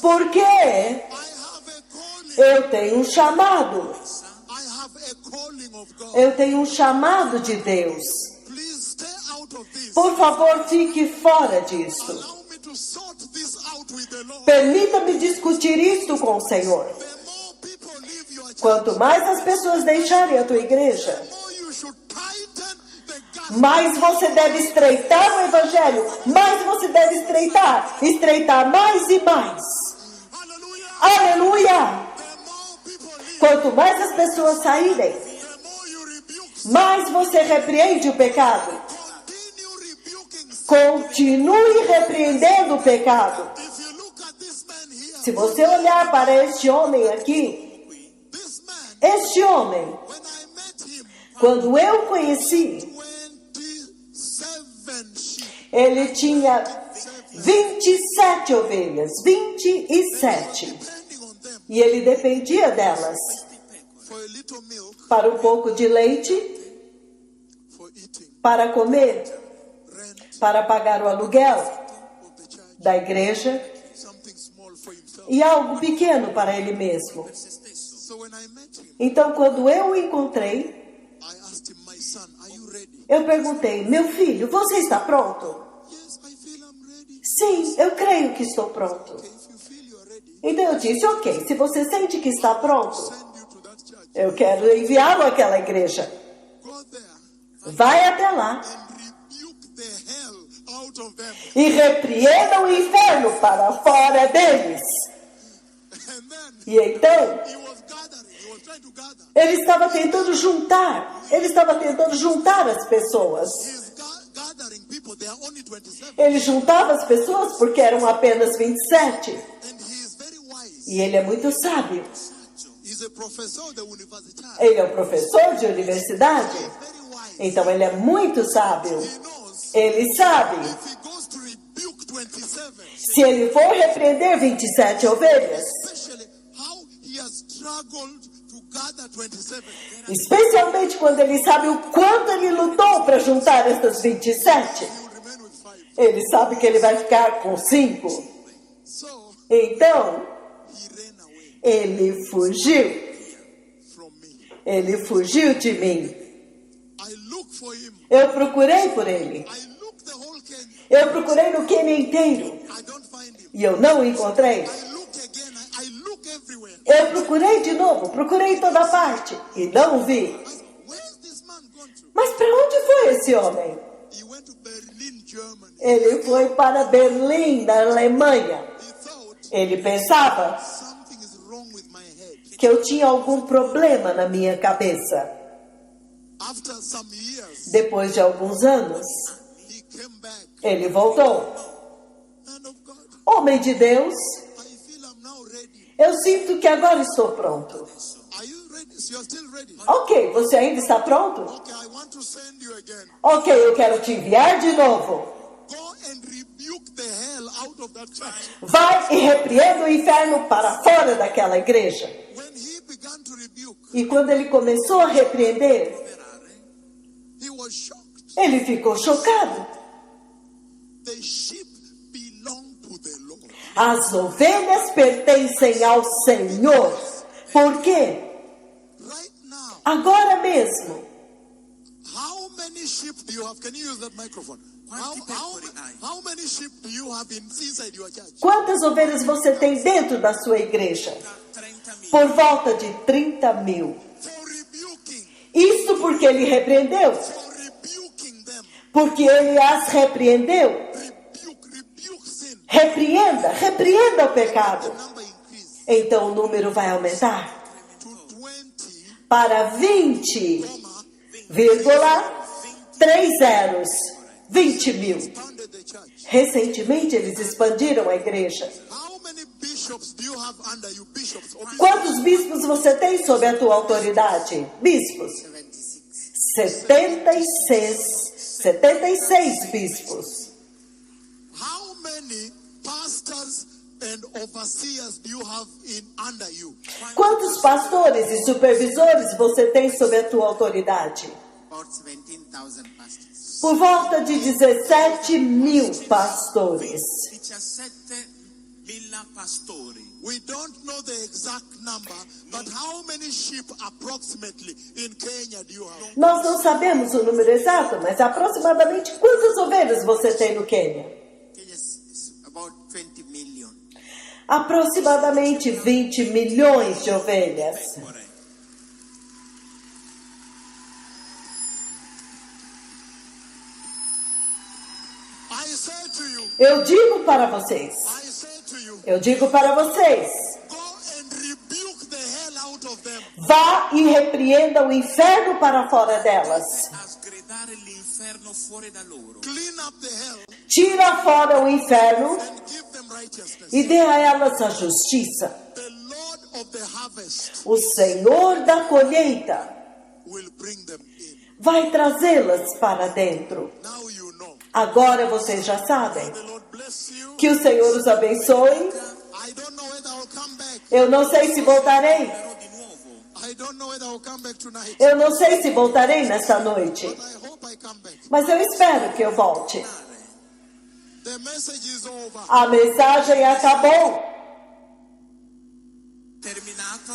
Por quê? I have a calling. Eu tenho um chamado. I have a calling of God. Eu tenho um chamado de Deus. Please stay out of this. Por favor, fique fora disso. Allow me to sort this out with the Lord. Permita-me discutir isto com o Senhor. The more people leave your church, Quanto mais as pessoas deixarem a tua igreja, the more you should tighten the gospel. mais você deve estreitar o evangelho, mais você deve estreitar mais e mais. Hallelujah. Aleluia! The more people leave, Quanto mais as pessoas saírem, the more you rebuke. mais você repreende o pecado. Continue rebuking sin. Continue repreendendo o pecado. If you look at this man here, Se você olhar para este homem aqui, this man, este homem, when I met him, quando eu o conheci, 27 sheep. ele tinha 27 ovelhas, 27. Depending on them, E ele dependia delas for a little milk, para um pouco de leite, for eating, para comer, rent para pagar o aluguel of the church, da igreja something small for himself. e algo pequeno para ele mesmo. per se stesso. So when I met him, Então, quando eu o encontrei, I asked him, my son, are you ready? eu perguntei: meu filho, você está pronto? Yes, I feel I'm ready. Sim, eu creio que estou pronto. Okay, if you feel you're ready, Então eu disse: ok, se você sente que está pronto, send you to that church. eu quero enviá-lo àquela igreja. Go there Vai até lá and rebuke the hell out of them. e repreenda o inferno para fora deles. And then E então, he was gathering. He was trying to gather. ele estava tentando juntar as pessoas. He's gathering people. They are only 27. Ele juntava as pessoas porque eram apenas 27. And he is very wise. E ele é muito sábio. He's a professor of the university. Ele é um professor de universidade. He's very wise. Então ele é muito sábio. He knows Ele sabe, if he goes to rebuke 27, se ele for repreender 27 ovelhas, especially how he has struggled to gather 27. especialmente quando ele sabe o quanto ele lutou para juntar essas 27, He will remain with 5. ele sabe que ele vai ficar com 5. So Então, he ran away ele fugiu. from me. Ele fugiu de mim. I looked for him. Eu procurei por ele. I looked the whole Kenya. Eu procurei no Quênia inteiro. I don't find him. E eu não o encontrei. I look again. I look everywhere. Eu procurei de novo. Procurei em toda parte. E não o vi. I said, where's this man gone to? Mas para onde foi esse homem? He went to Berlin, Germany. Ele foi para Berlim, na Alemanha. He thought Ele pensava something is wrong with my head. que eu tinha algum problema na minha cabeça. After some years, Depois de alguns anos, he came back. ele voltou. Man of God, Homem de Deus, I feel I'm now ready. eu sinto que agora estou pronto. Are you ready? So you're still ready? Ok, você ainda está pronto? Okay, I want to send you again. Ok, eu quero te enviar de novo. Go and rebuke the hell out of that church. Vai e repreenda o inferno para fora daquela igreja. When he began to rebuke, E quando ele começou a repreender, he was shocked. ele ficou chocado. The sheep belong to the Lord. As ovelhas pertencem ao Senhor. Por quê? Right now, Agora mesmo. how many sheep do you have? Can you use that microphone? How many sheep do you have inside your church? Quantas ovelhas você tem dentro da sua igreja? 30.000. Por volta de 30.000. For rebuking, Isso porque ele repreendeu. for rebuking them. Porque ele as repreendeu. Rebuke sin. Repreenda o pecado. The number increase Então o número vai aumentar to 20, para 20,30. founded the church. Recentemente eles expandiram a igreja. How many bishops do you have under you? Bishops or bishops? Quantos bispos você tem sob a tua autoridade? Bispos? 76 bispos. How many pastors and overseers do you have under you? Quantos pastores e supervisores você tem sob a tua autoridade? About 17,000 pastors. Por volta de 17.000 pastores. 17.000 pastori. We don't know the exact number, but how many sheep approximately in Kenya do you have? Nós não sabemos o número exato, mas aproximadamente quantas ovelhas você tem no Quênia? Kenya is about 20 million. Aproximadamente 20 milhões de ovelhas. Correct. I say to you, Eu digo para vocês. I say to you, Eu digo para vocês. go and rebuke the hell out of them. Vá e repreenda o inferno para fora delas. A sgridare l'inferno fuori da loro. Clean up the hell Tira fora o inferno and give them righteousness. e dê a elas a justiça. The Lord of the harvest O Senhor da colheita will bring them in. vai trazê-las para dentro. Now you know. Agora vocês já sabem. The Lord bless you. Que o Senhor os abençoe. I don't know whether I'll come back. Eu não sei se voltarei. Tornerò di nuovo. I don't know whether I'll come back tonight. Eu não sei se voltarei nesta noite. But I hope I come back. Mas eu espero que eu volte. The message is over. A mensagem acabou. Terminato.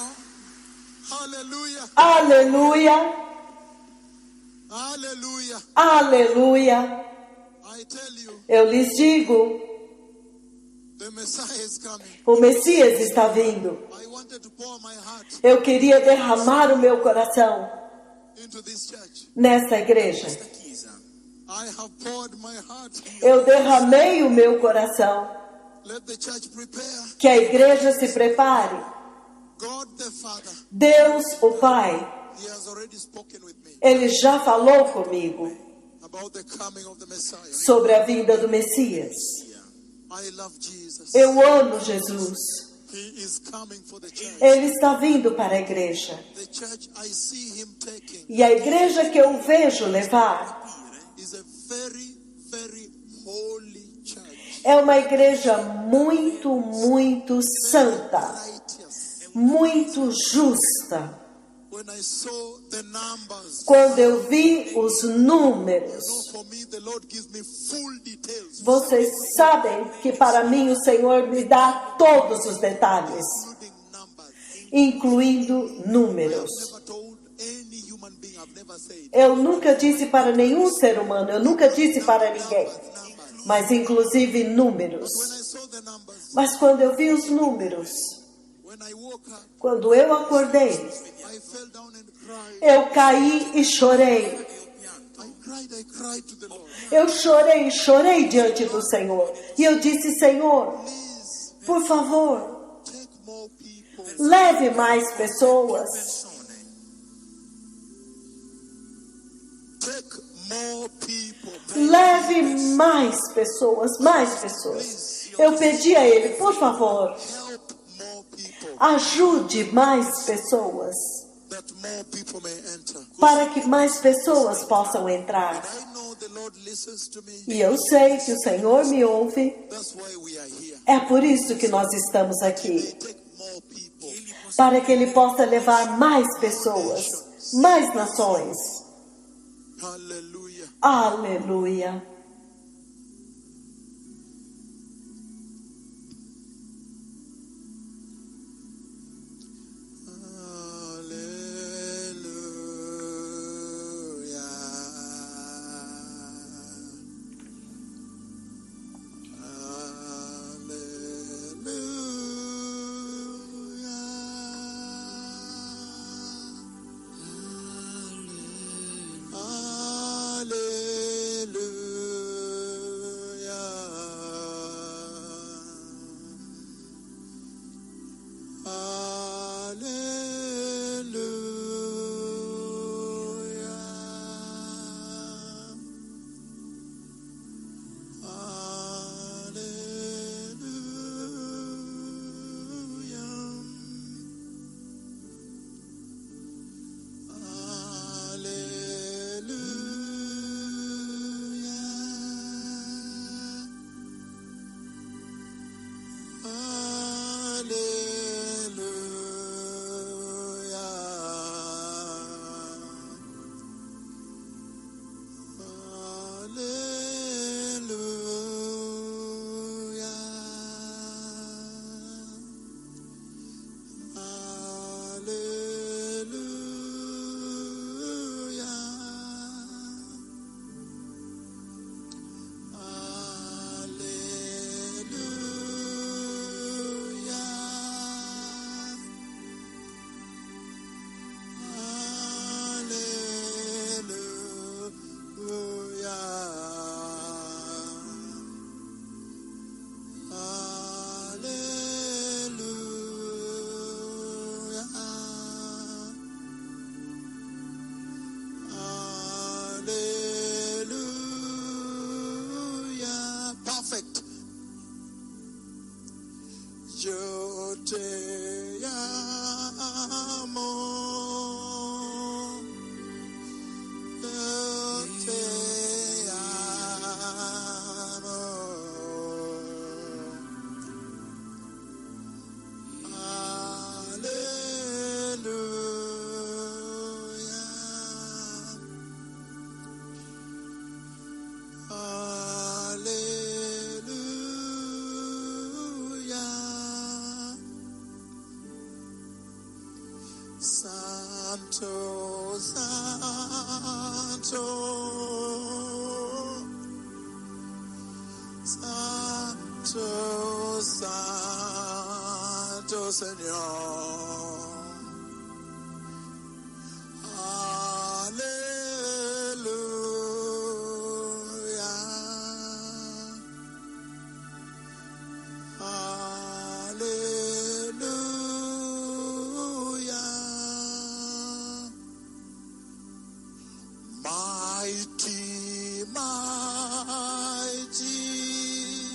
Hallelujah. Aleluia. Hallelujah. Aleluia. I tell you, Eu lhes digo, the Messiah is coming. o Messias está vindo. I wanted to pour my heart Eu queria derramar o meu coração into this church. nesta igreja. Questa chiesa. I have poured my heart here. Eu derramei o meu coração. Let the church prepare. Que a igreja se prepare. God the Father, Deus, o Pai, He has already spoken with me Ele já falou comigo about the coming of the Messiah. sobre a vinda do Messias. I love Jesus. Eu amo Jesus. He is coming for the church. Ele está vindo para a igreja. The church I see Him taking E a igreja que eu vejo levar is a very, very holy church. é uma igreja muito, muito santa, Righteous. muito justa. When I saw the numbers, Quando eu vi os números, for me, the Lord gives me full details, vocês sabem que para mim o Senhor me dá todos os detalhes, including numbers. incluindo números. Never told any human being, I've never said. Eu nunca disse para nenhum ser humano, eu nunca disse para ninguém, mas inclusive números. When I saw the numbers, Mas quando eu vi os números, when I woke up, quando eu acordei, I fell down and cried. eu caí e chorei. I cried to the Lord. Eu chorei, chorei diante do Senhor. E eu disse, Senhor, Please por favor, take more people. leve mais pessoas. Take more people. Leve mais pessoas, mais pessoas. Eu pedi a Ele, por favor, Help more people ajude mais pessoas, that more people may enter. para que mais pessoas possam entrar. I know the Lord listens to me. E eu sei que o Senhor me ouve. That's why we are here. É por isso que nós estamos aqui, Take more people. para que Ele possa levar mais pessoas, mais nações. Hallelujah. Aleluia. Perfect. Yo te amo. Yo te amo. Santo, Santo Señor. Aleluya. Aleluya. Mighty, mighty.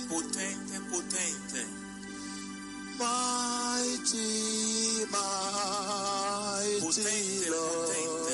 Potente, potente. Mighty, mighty Potente, Lord. potente.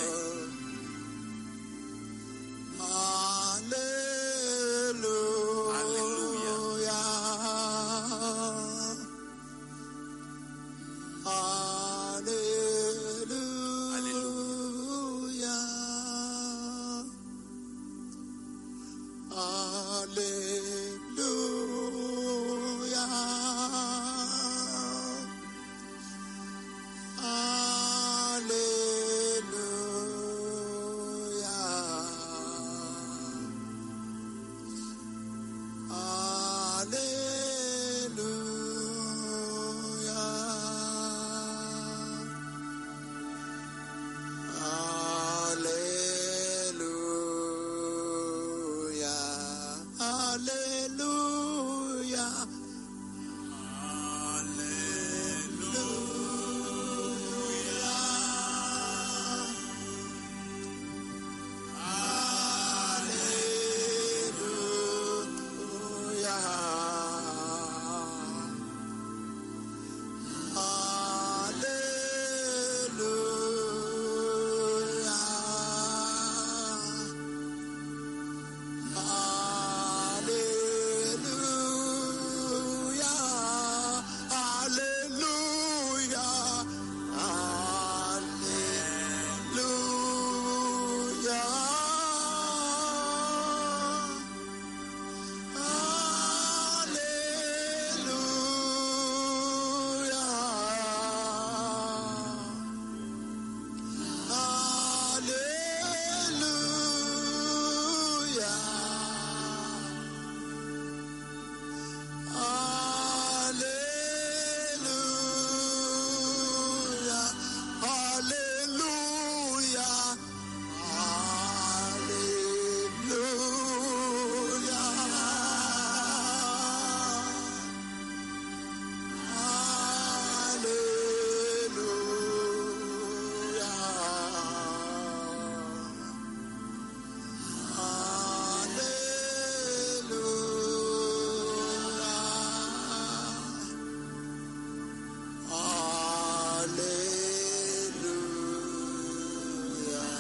Hallelujah.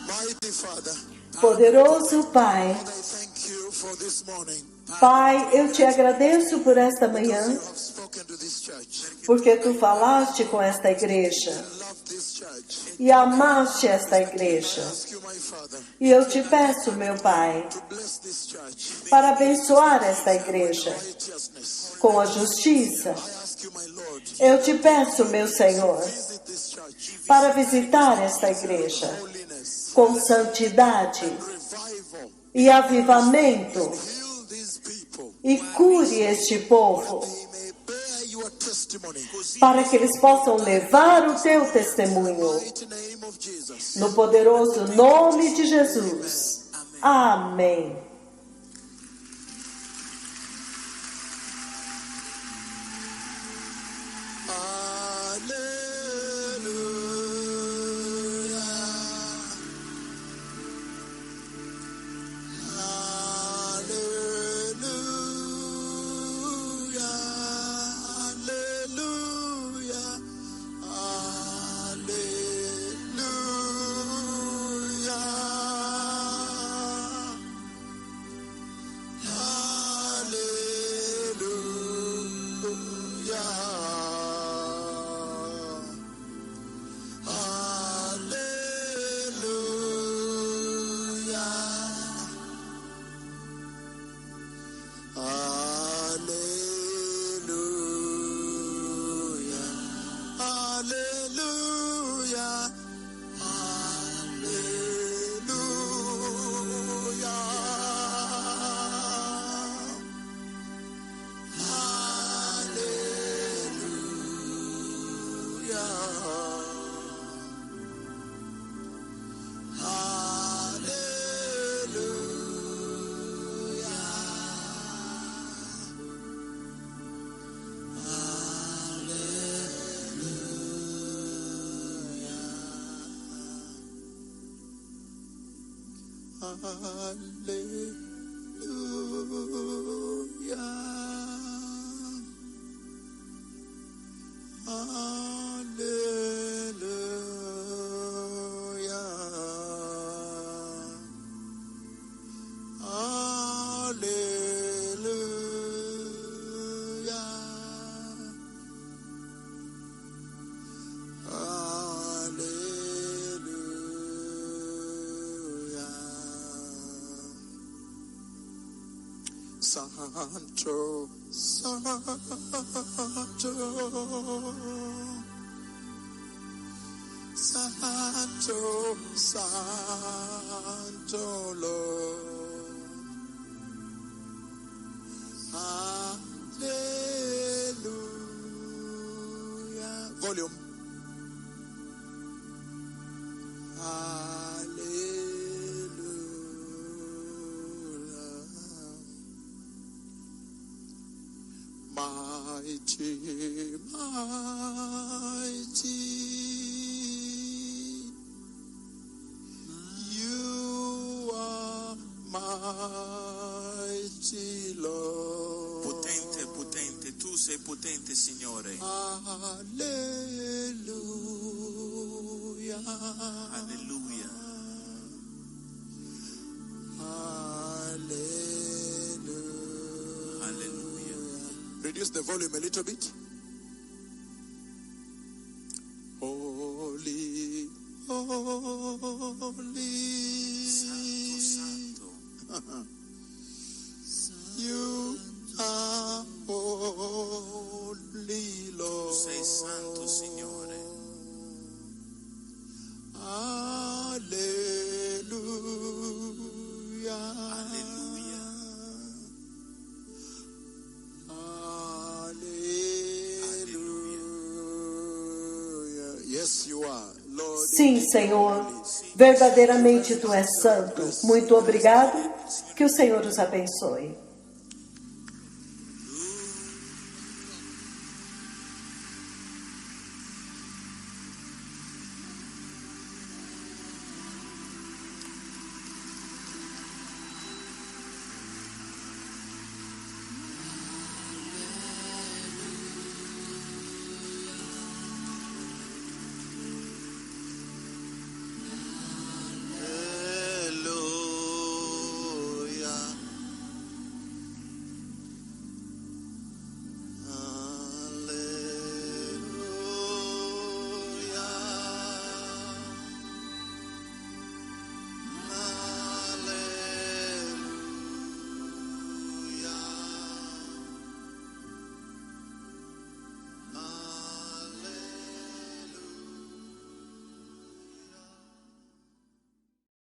Mighty Father, Poderoso Pai, I thank you for this morning. Pai, eu te agradeço por esta manhã, You have spoken to this church. porque tu falaste com esta igreja Love this church. e amaste esta igreja. Ask you, my Father, E eu te peço, meu Pai, to bless this church. para abençoar esta igreja Righteousness. com a justiça. I ask you, my Lord, Eu te peço, meu Senhor, visit this church. para visitar esta igreja Holiness, com santidade revival. e avivamento Heal these people. e cure este povo, They may bear your testimony. para que eles possam levar o teu testemunho. Mighty name of Jesus. No poderoso nome de Jesus. Amém. Santo, Santo, Santo, Santo Lord. Hallelujah. Volume. Mighty, mighty, you are mighty, Lord. Potente, potente, tu sei potente, Signore. Alleluia. Alleluia. Alleluia. Reduce the volume a little bit. Holy, holy. Santo, santo. You are holy, Lord. Tu sei santo, Signore. Alleluia. Alleluia. Alleluia. Yes, you are, Lord. Sim, Senhor, verdadeiramente Tu és santo. Muito obrigado. Que o Senhor os abençoe.